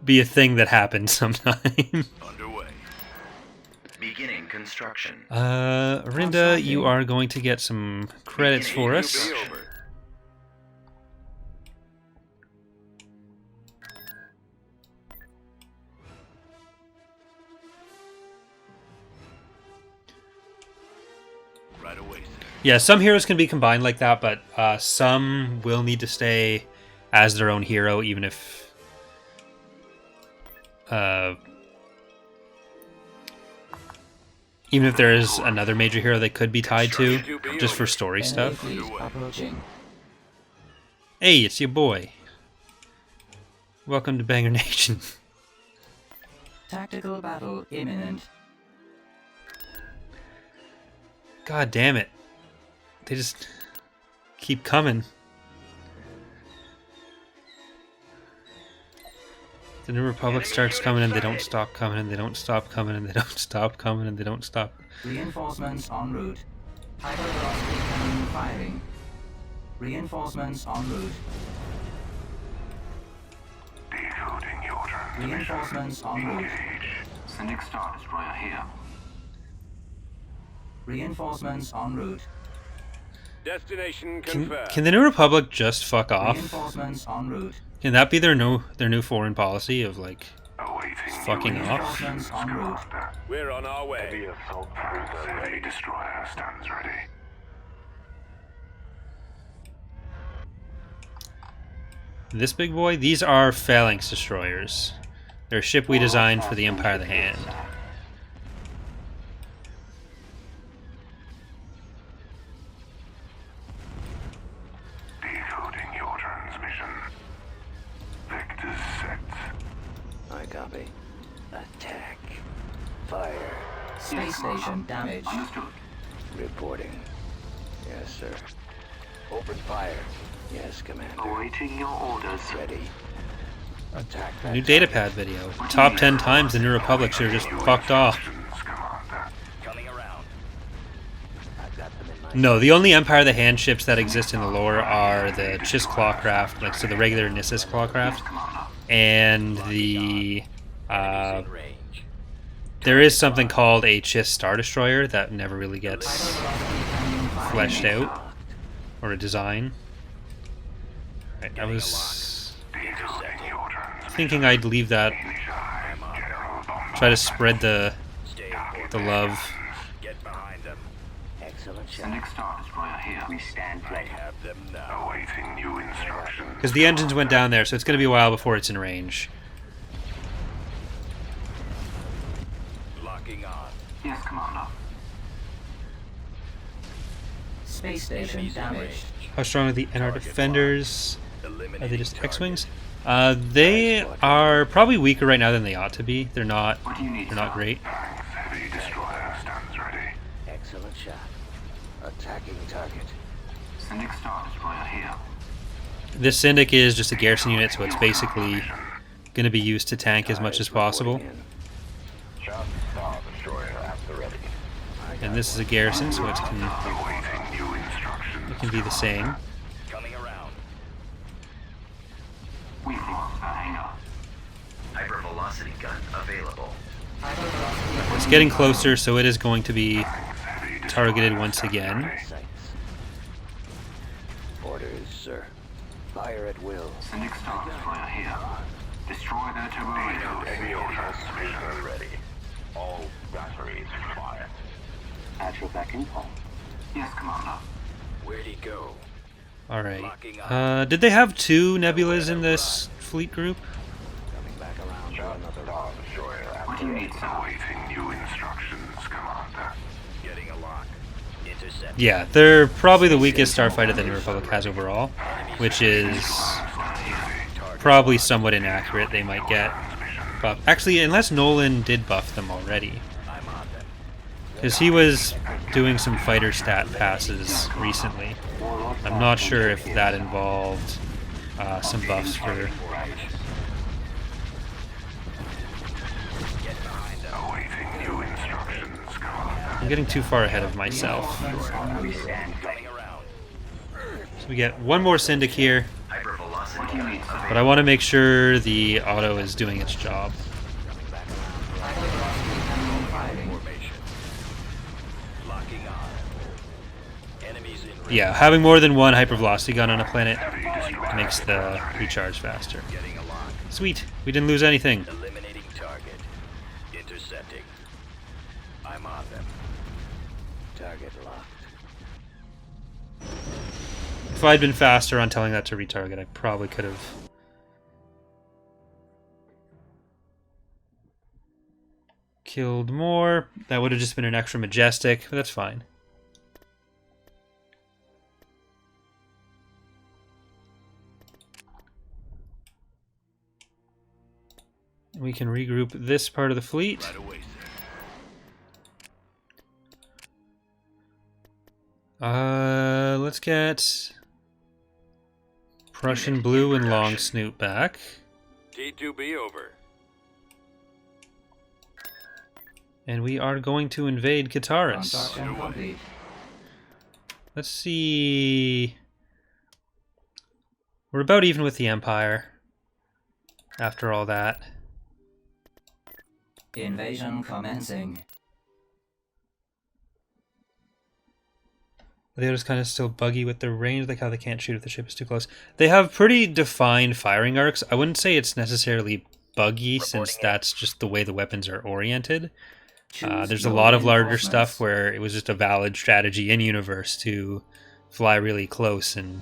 be a thing that happens sometime. Underway. Beginning construction. Rinda, you are going to get some credits for us. Be over. Right away, sir. Yeah, some heroes can be combined like that, but some will need to stay as their own hero, even if there is another major hero they could be tied to, just for story Enemy stuff. fleet approaching. Hey, it's your boy. Welcome to Banger Nation. Tactical battle imminent. God damn it. They just keep coming. The New Republic starts coming and they don't stop coming and they don't stop coming and they don't stop coming and they don't stop. Reinforcements en route. Hypervelocity cannon firing. Reinforcements en route. Decoding your transmission. Reinforcements en route. Engage. Sending Star Destroyer here. Reinforcements en route. Destination Can the New Republic just fuck off? Reinforcements en route. Can that be their new foreign policy of like Awaiting fucking new off? Reinforcements en route. Commander. We're on our way. Heavy assault cruiser heavy destroyer stands ready. This big boy? These are phalanx destroyers. They're a ship we designed for the Empire of the Hand. Decoding your transmission. Vectors set. I copy. Attack. Fire. Space station damaged. Understood. Reporting. Yes, sir. Open fire. Yes, Commander. Awaiting your orders. Ready. Attack that New datapad video. Top 10 times the New Republic should have just fucked off. Instructions, Commander. coming around. I've got them in my No, the only Empire of the Hand ships that exist in the lore are the Chiss Clawcraft, like so the regular Nissus Clawcraft, and the range. there is something called a Chiss Star Destroyer that never really gets fleshed out or a design. Right, I was Decoding your transmission. thinking I'd leave that, General Bomb. try to spread the Stay aboard. love. Get behind them. Excellent shot. Sending Star Destroyer here. We stand I have them now. Awaiting new instructions. Because the engines went down there, so it's going to be a while before it's in range. Locking on. Yes, Commander. Space station Enemies in damaged. range. How strong are the NR Defenders? Are Eliminating they just target. X-Wings? They are probably weaker right now than they ought to be. They're not. What do you need, They're not sir? great. Thanks. Heavy destroyer stands ready. Excellent shot. Attacking target. Sending Star Destroyer here. This Syndic is just a garrison unit, so it's basically going to be used to tank as much as possible. Star Destroyer at the ready. And this is a garrison, so it can Awaiting new instructions. be the same. Coming around. We've lost the hangar. Hypervelocity gun available. Hypervelocity It's getting closer, so it is going to be Heavy destroyer targeted once stands again. ready. Sights. Orders, sir. Fire at will. Sending Star Destroyer here. Destroy their terrain. Decoding your transmission ready. All batteries fire. At your beck and call. Yes, Commander. Where'd he go? Alright. Did they have two Nebulas in this fleet group? Coming back around for another Star Destroyer at what do you need, sir? Awaiting new instructions, Commander. getting a lock. Intercept. Yeah, they're probably the weakest starfighter the New Republic has overall, which is probably somewhat inaccurate. They might get buffed. Actually, unless Nolan did buff them already. I'm on them. Because he was doing some fighter stat passes recently. I'm not sure if that involved some buffs for... Awaiting new instructions, Commander. I'm getting too far ahead of myself. Coming around. So we get one more Syndic here. Hypervelocity But I want to make sure the auto is doing its job. Formation. Locking on. Enemies in range. Yeah, having more than one hypervelocity gun on a planet makes the recharge faster. Getting a lock. Sweet, we didn't lose anything. Eliminating target. Intercepting. I'm on them. Target locked. If I'd been faster on telling that to retarget, I probably could have. Killed more. That would have just been an extra majestic, but that's fine. We can regroup this part of the fleet. Right away, sir. Let's get Prussian Blue and Long Snoot back. T2B over. And we are going to invade Kataris. Construction complete. Let's see. We're about even with the Empire after all that. Invasion commencing. They're just kind of still buggy with their range, like how they can't shoot if the ship is too close. They have pretty defined firing arcs. I wouldn't say it's necessarily buggy, since that's just the way the weapons are oriented. There's a lot of larger stuff where it was just a valid strategy in universe to fly really close, and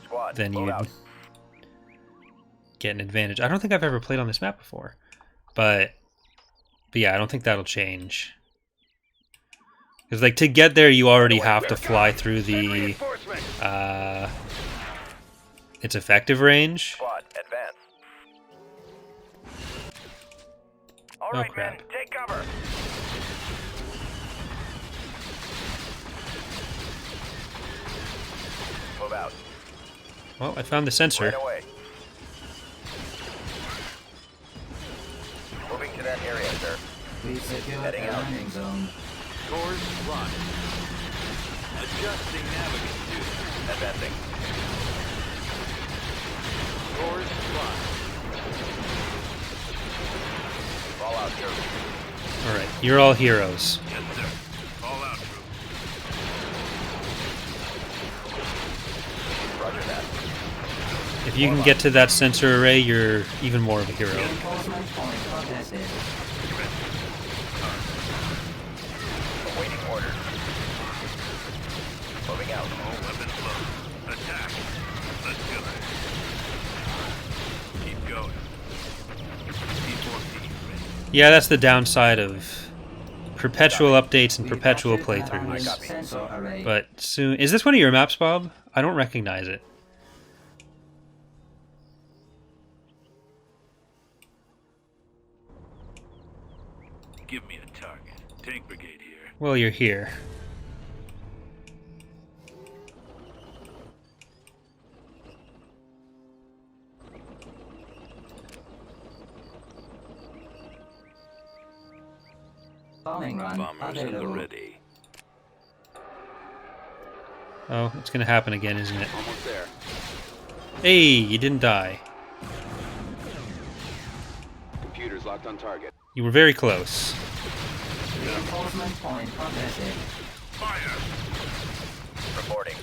Squad, then load you'd out. get an advantage. I don't think I've ever played on this map before, but yeah, I don't think that'll change. Because like to get there, you already have to fly through the its effective range. Squad, advance. All Oh, right, crap. men, take cover. Move out. Well, I found the sensor. Right away. Moving to that area, sir. We've secured Heading the out. landing zone. Course run. Adjusting navigation. Advancing. Course run. Fall out, sir. All right, you're all heroes. Yes, sir. All out, troop. Roger that. If you can get to that sensor array, you're even more of a hero. Reinforcement point contested. Awaiting orders. Moving out. All weapons loaded. Attack. Let's go. Keep going. T14 ready. Yeah, that's the downside of perpetual updates and We've perpetual captured the playthroughs. landing sensor array. But soon, is this one of your maps, Bob? I don't recognize it. Give me a target. Tank brigade here. Well, you're here. Bombing run Bombers in the available. ready. Oh, it's gonna happen again, isn't it? Almost there. Hey, you didn't die. Computers locked on target. You were very close. Reinforcement point contested. Fire. Reporting.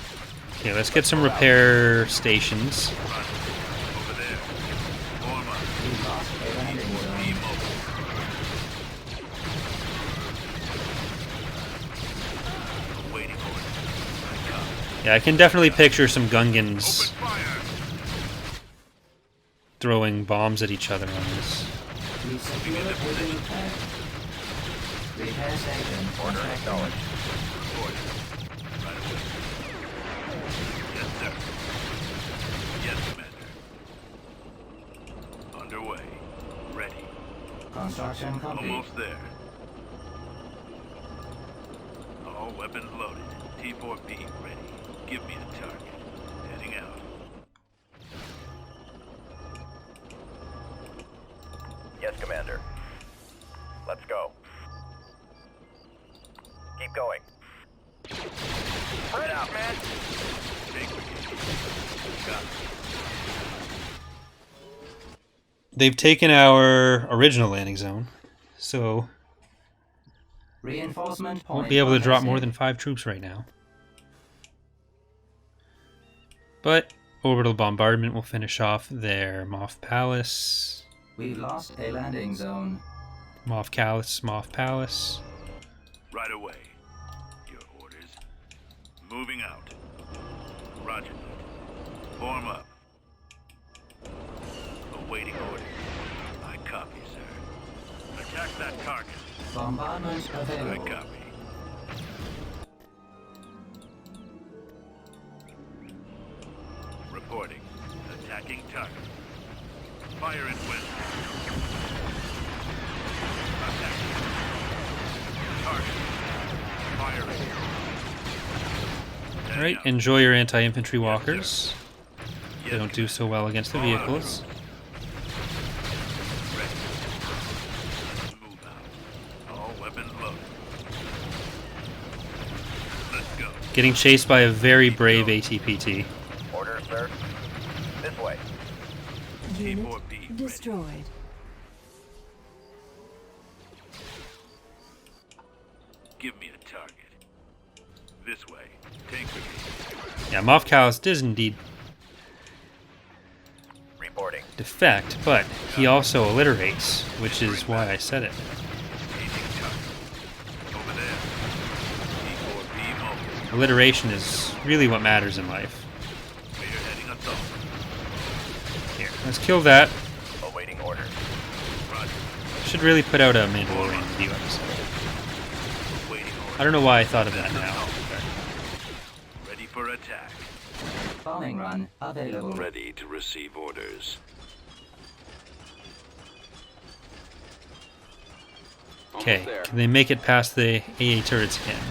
Okay, let's get some repair stations. Run. Over there. Form up. We lost a landing zone. Be mobile. Awaiting orders. I come. Yeah, I can definitely picture some Gungans Open fire. throwing bombs at each other on this. We secured a building pad. Repair station Order contracted. acknowledged. Reporting. Right away. Yes, sir. Yes, Commander. Underway. Ready. Construction complete. Almost there. All weapons loaded. T4B ready. Give me the target. Heading out. Yes, Commander. Let's go. Keep going. Spread out, man. Tank brigade. Got it. they've taken our original landing zone, so Reinforcement point won't be able to drop more contested. than 5 troops right now. But orbital bombardment will finish off their Moff Palace. We've lost a landing zone. Moff Palace, Moff Palace. Right away. Your orders. Moving out. Roger that. Form up. Awaiting orders. I copy, sir. Attack that target. Bombardment I available. copy. Reporting. Attacking target. Fire and wind. Attack. Target. Firing. Alright, enjoy your anti-infantry walkers. Yes, They don't do so well against the vehicles. ready. Let's move out. All weapons loaded. Let's go. Getting chased by a very brave ATPT. Order, sir. This way. Unit T4B ready. destroyed. Give me a target. This way. Tank brigade. Yeah, Moff Palace does indeed Reporting. defect, but he also alliterates, which is why I said it. Aging target. Over there. T4B mobile. Alliteration is really what matters in life. Spearheading assault. Here, let's kill that. Awaiting orders. Roger. Should really put out a Mandalorian review episode. Waiting I order. don't know why I thought of that now. Ready for attack. Bombing run available. Ready to receive orders. Okay, can they make it past the AA turrets again?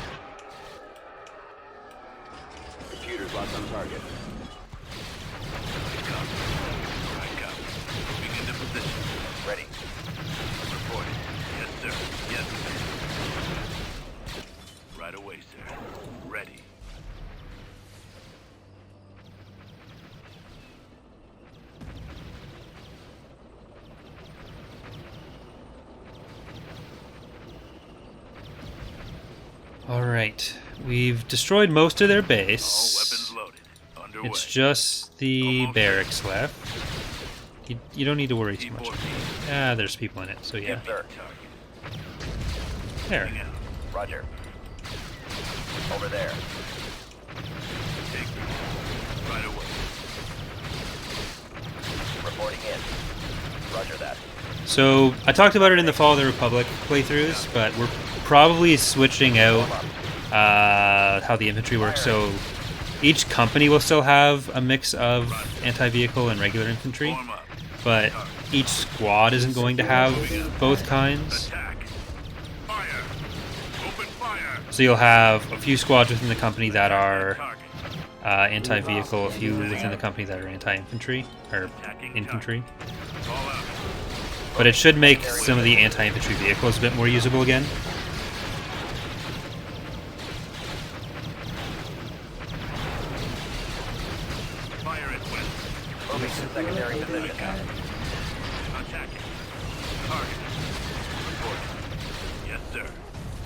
Computers locked on target. I copy. Moving into position. Ready. Reporting. Yes, sir. Yes, sir. Right away, sir. Ready. Alright, we've destroyed most of their All base. weapons loaded. Underway. It's just the Almost barracks left. You don't need to worry too much. T4B. Ah, there's people in it, so yeah. Yes, sir. Target. There. Moving out. Roger. Over there. Take right away. Reporting in. Roger that. So, I talked about it in the Fall of the Republic playthroughs, but we're probably switching out how the infantry works. So, each company will still have a mix of anti-vehicle and regular infantry, Form up. but each squad isn't going to have both kinds. Attack. Fire. Open fire. So you'll have a few squads within the company that are Target. anti-vehicle, a few within the company that are anti-infantry, or infantry. All out. But it should make some of the anti-infantry vehicles a bit more usable again. Fire at will. Moving to secondary position. Attacking. Target. Reporting. Yes, sir.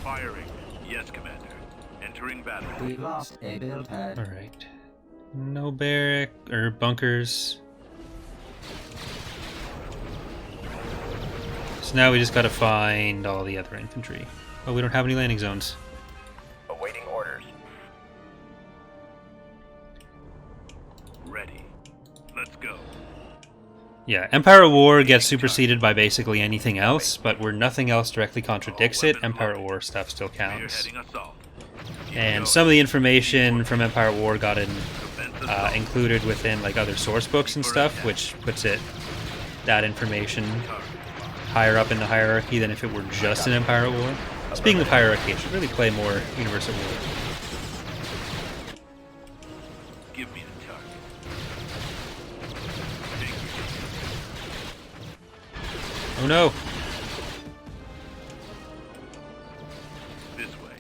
Firing. Yes, Commander. Entering battle. We've lost a build pad. Alright. No barrack, or bunkers. So now we just gotta find all the other infantry. Oh, we don't have any landing zones. Awaiting orders. Ready. Let's go. Yeah, Empire at War gets superseded by basically anything else, but where nothing else directly contradicts it, Empire at War stuff still counts. Spearheading assault. Keep And going. some of the information from Empire at War got Defense assault. included within like other source books and stuff, which puts that information higher up in the hierarchy than if it were just an Empire at War. Speaking of hierarchy, it should really play more Universe at War. Give me the target. Take Oh no! this way.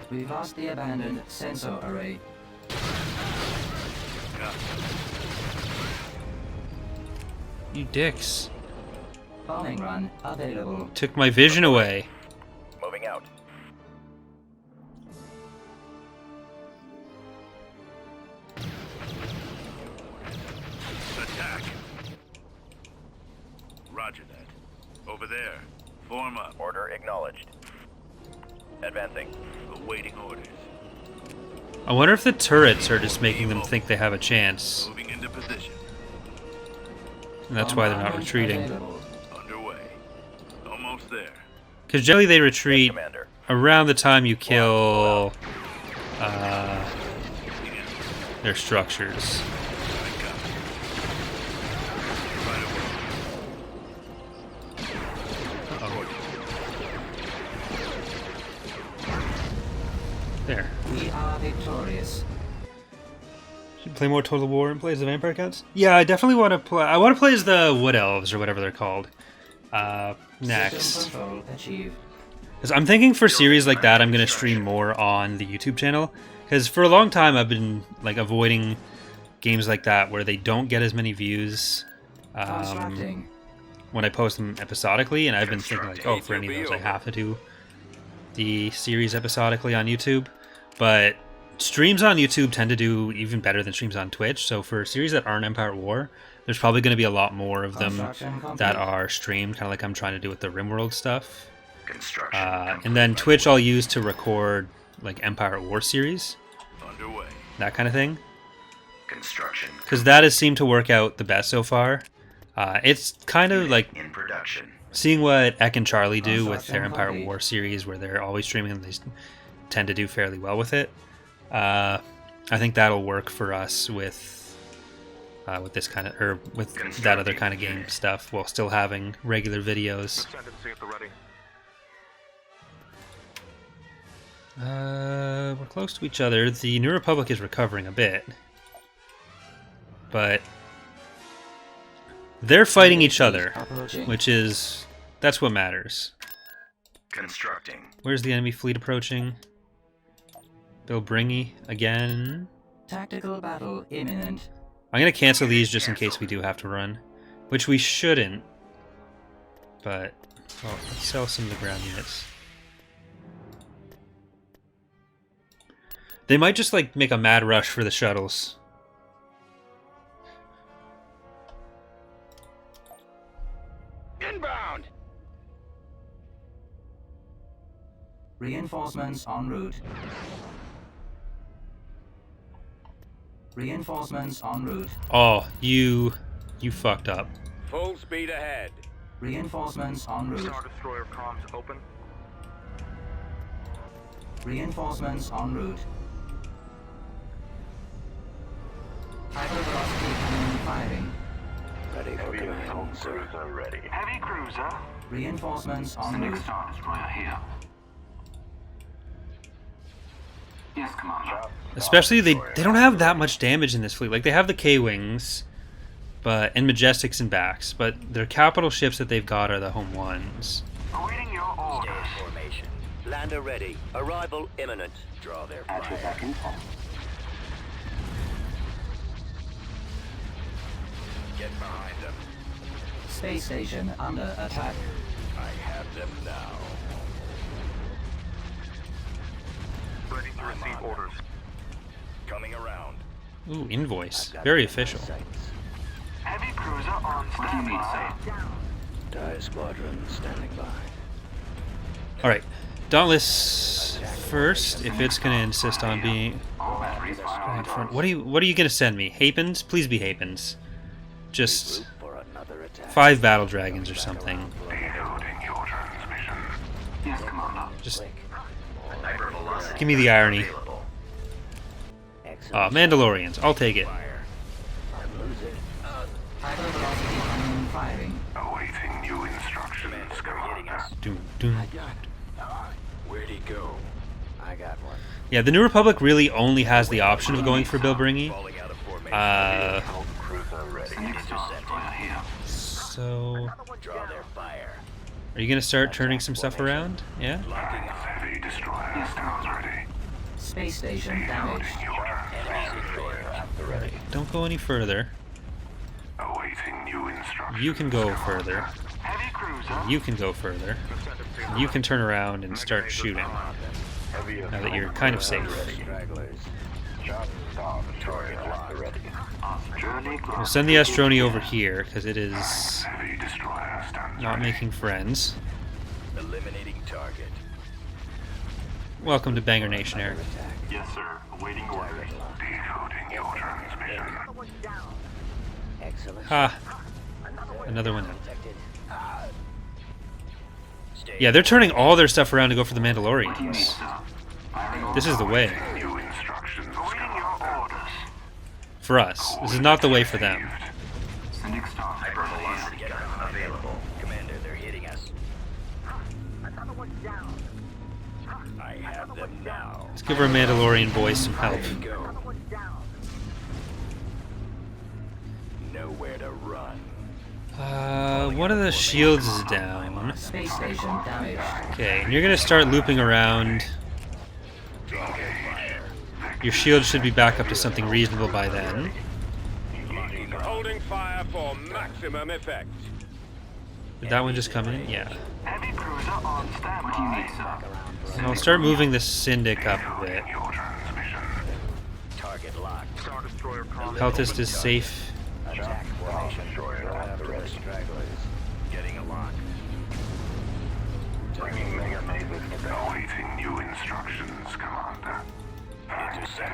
We've lost the abandoned sensor array. Got it. You dicks. Bombing run available. Took my vision away. Moving out. Attack. Roger that. Over there. Form up. Order acknowledged. Advancing. Awaiting orders. I wonder if the turrets are just making them think they have a chance. Moving into position. And that's why they're not Bombardment retreating. available. Underway. Almost there. Because generally they Yes, retreat Commander. around the time you kill their structures. There. We are victorious. Should play more Total War and play as the vampire counts? Yeah, I definitely want to play. I want to play as the Wood Elves or whatever they're called. Next. System control achieved. 'Cause I'm thinking for series like that, I'm gonna stream more on the YouTube channel. Because for a long time, I've been like avoiding games like that where they don't get as many views Constructing. when I post them episodically. And I've been thinking like, oh, for any of those, I have to do the series episodically on YouTube. But streams on YouTube tend to do even better than streams on Twitch. So for series that aren't Empire at War, there's probably going to be a lot more of them Construction complete. that are streamed, kind of like I'm trying to do with the RimWorld stuff. Construction And then Twitch I'll use to record like Empire at War series, Underway. that kind of thing. Construction Because that has seemed to work out the best so far. It's kind of like in production. seeing what Eck and Charlie do with their Construction Empire complete. War series, where they're always streaming and they tend to do fairly well with it. I think that'll work for us with this kind of, or with that other kind of game stuff, while still having regular videos. We're close to each other. The New Republic is recovering a bit, but they're fighting each other, Approaching. that's what matters. Constructing. Where's the enemy fleet approaching? Bill Bringy again. Tactical battle imminent. I'm gonna cancel these just in case we do have to run, which we shouldn't. But let's sell some of the ground units. They might just like make a mad rush for the shuttles. Inbound! Reinforcements en route. Reinforcements en route. Oh, you fucked up. Full speed ahead. Reinforcements en route. Destroyer comms open. Reinforcements en route. Hypervelocity cannon firing. Ready for command, sir. Cruiser ready. Heavy cruiser. Reinforcements en route. Next Star Destroyer here. Yes, Commander. Especially they don't have that much damage in this fleet. Like they have the K-wings, and Majestics and backs, but their capital ships that they've got are the home ones. Awaiting your Stay orders. in formation. Lander ready. Arrival imminent. Draw their Atro fire. back in pulse. Get behind them. Space station under attack. I have them now. Ready to receive orders. Coming around. Ooh, invoice. I've got Very them in official. sights. Heavy cruiser on standby. TIE squadron standing by. Alright. Dauntless first, if it's gonna insist on being All batteries fire in front. What are you gonna send me? Hapens? Please be Hapens. Just Group for another attack. 5 battle dragons or something. Decoding your transmission. Yes, Commander. Just Hypervelocity. give me the irony. Available. Excellent. Mandalorians. I'll take it. Fire. I'm losing. Hypervelocity cannon firing. Awaiting new instructions, Commander, they're hitting Commander. us. Doom, doom. I got it. Where'd he go? I got one. Yeah, the New Republic really only has the option of going for Bill Bringy. Falling out of formation. Assault cruiser ready. Next Star Destroyer here. So, Draw their fire. are you gonna start turning some stuff around? Yeah? Locking on. Heavy destroyer sounds ready. Space station damaged. Your Enemy destroyer at the ready. Don't go any further. awaiting new instructions. You can go further. Heavy cruiser. You can go further. You can turn around and start shooting. Now that you're kind of safe. We'll send the Astroni over here, because it is not making friends. Eliminating target. Welcome to Banger Nation, Eric. Yes, sir. Awaiting orders. Decoding your transmission. Excellent. Ha! Another one. Detected. Stay Yeah, they're turning all their stuff around to go for the What do you need, Mandalorians. sir? Firing This is the way. new instructions. Awaiting your orders. For us. This is not the way for them. Sending star. Hypervelocity gun available. Commander, they're hitting us. I have them now. Let's give our Mandalorian boys some help. Ready to go. Nowhere to run. One of the shields is down. Space station damaged. Okay, and you're gonna start looping around. Your shield should be back up to something reasonable by then. Holding fire for maximum effect. Did that one just come in? Yeah. Heavy cruiser on standby. What do you need, sir? And I'll start moving the Syndic up a bit. Your transmission. Target locked. Star Destroyer Peltist is safe. Attack formation. After the stragglers. Getting a lock. Bringing mega mazes. Awaiting new instructions, Commander.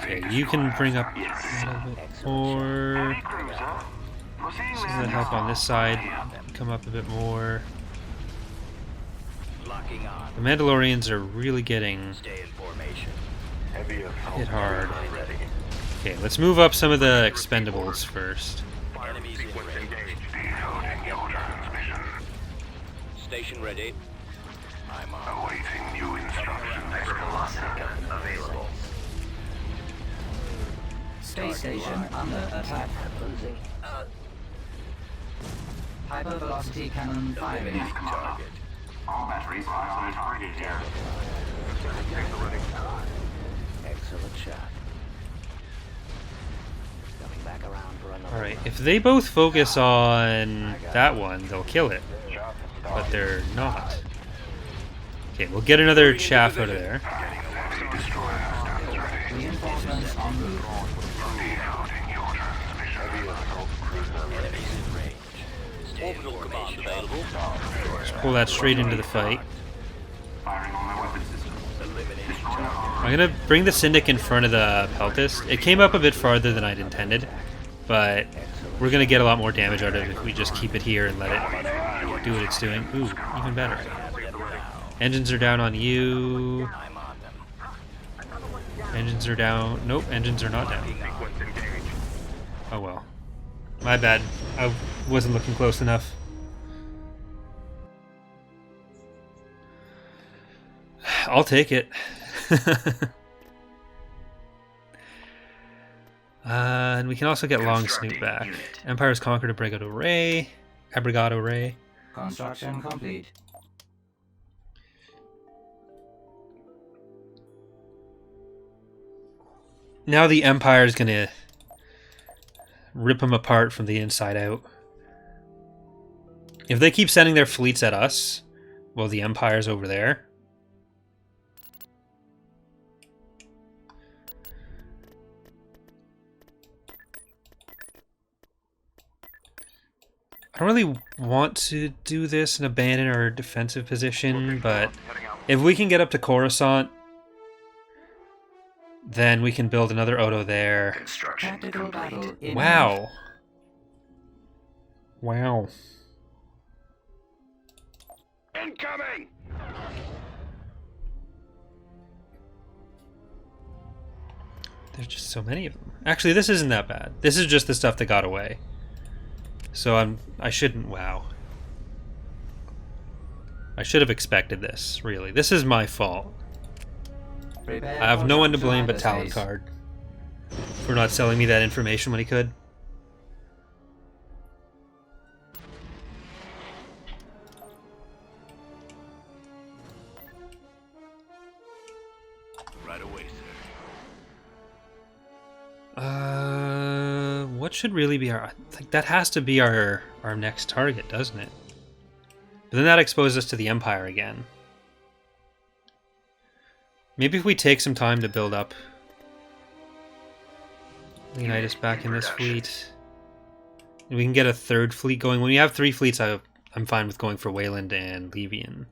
Okay, you can bring up a little bit more. Heavy cruiser. Proceeding Some there. of the help on this side. Come up a bit more. Locking on. The Mandalorians are really getting Stay in formation. Heavy assault. hit hard. Ready. Okay, let's move up some of the expendables first. Enemies in range. Decoding your transmission. Station ready. I'm on. Awaiting new instructions. Hypervelocity gun available. Space station under attack. Losing. Hypervelocity cannon firing. Target. All batteries are on target here. Excellent shot. Coming back around for another. Alright, if they both focus on that one, they'll kill it. But they're not. Okay, we'll get another chaff out of there. Reinforcements en route. Decoding your transmission. Enemies in range. Stay in formation. Available. Just pull that straight into the fight. Firing on my weapon system. Eliminating target. I'm gonna bring the Syndic in front of the Peltist. It came up a bit farther than I'd intended, but we're gonna get a lot more damage out of it if we just keep it here and let it do what it's doing. Ooh, even better. Engines are down on you. I'm on them. Engines are down. Nope, engines are not down. Oh well. My bad. I wasn't looking close enough. I'll take it. And we can also get Long Snoot back. Empire's conquered a Brigado Ray. Abrigado Ray. Construction complete. Now the Empire's gonna rip them apart from the inside out. If they keep sending their fleets at us, well, the Empire's over there. I don't really want to do this and abandon our defensive position, but if we can get up to Coruscant, then we can build another Odo there. Construction Tactical battle complete. in Wow. Wow. Incoming! There's just so many of them. Actually, this isn't that bad. This is just the stuff that got away. So I shouldn't. Wow. I should have expected this. Really, this is my fault. Prepare I have for no one to jump blame but hyperspace. Talon Card for not selling me that information when he could. Right away, sir. What should really be our? Like that has to be our next target, doesn't it? But then that exposes us to the Empire again. Maybe if we take some time to build up Leonidas back in this fleet, and we can get a third fleet going. When we have 3 fleets, I'm fine with going for Wayland and Levian.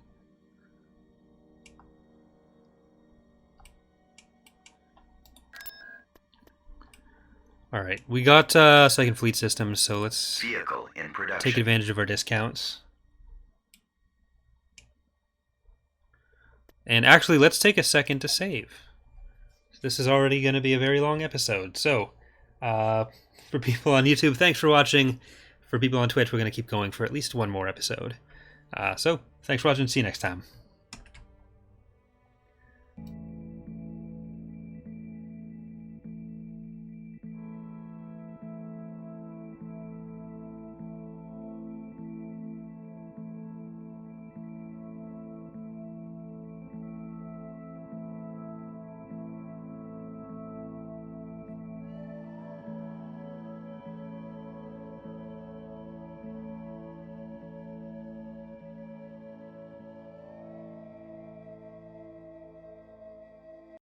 Alright, we got second fleet systems, so let's Vehicle in production. take advantage of our discounts. And actually, let's take a second to save. This is already going to be a very long episode. So, for people on YouTube, thanks for watching. For people on Twitch, we're going to keep going for at least one more episode. So, thanks for watching. See you next time.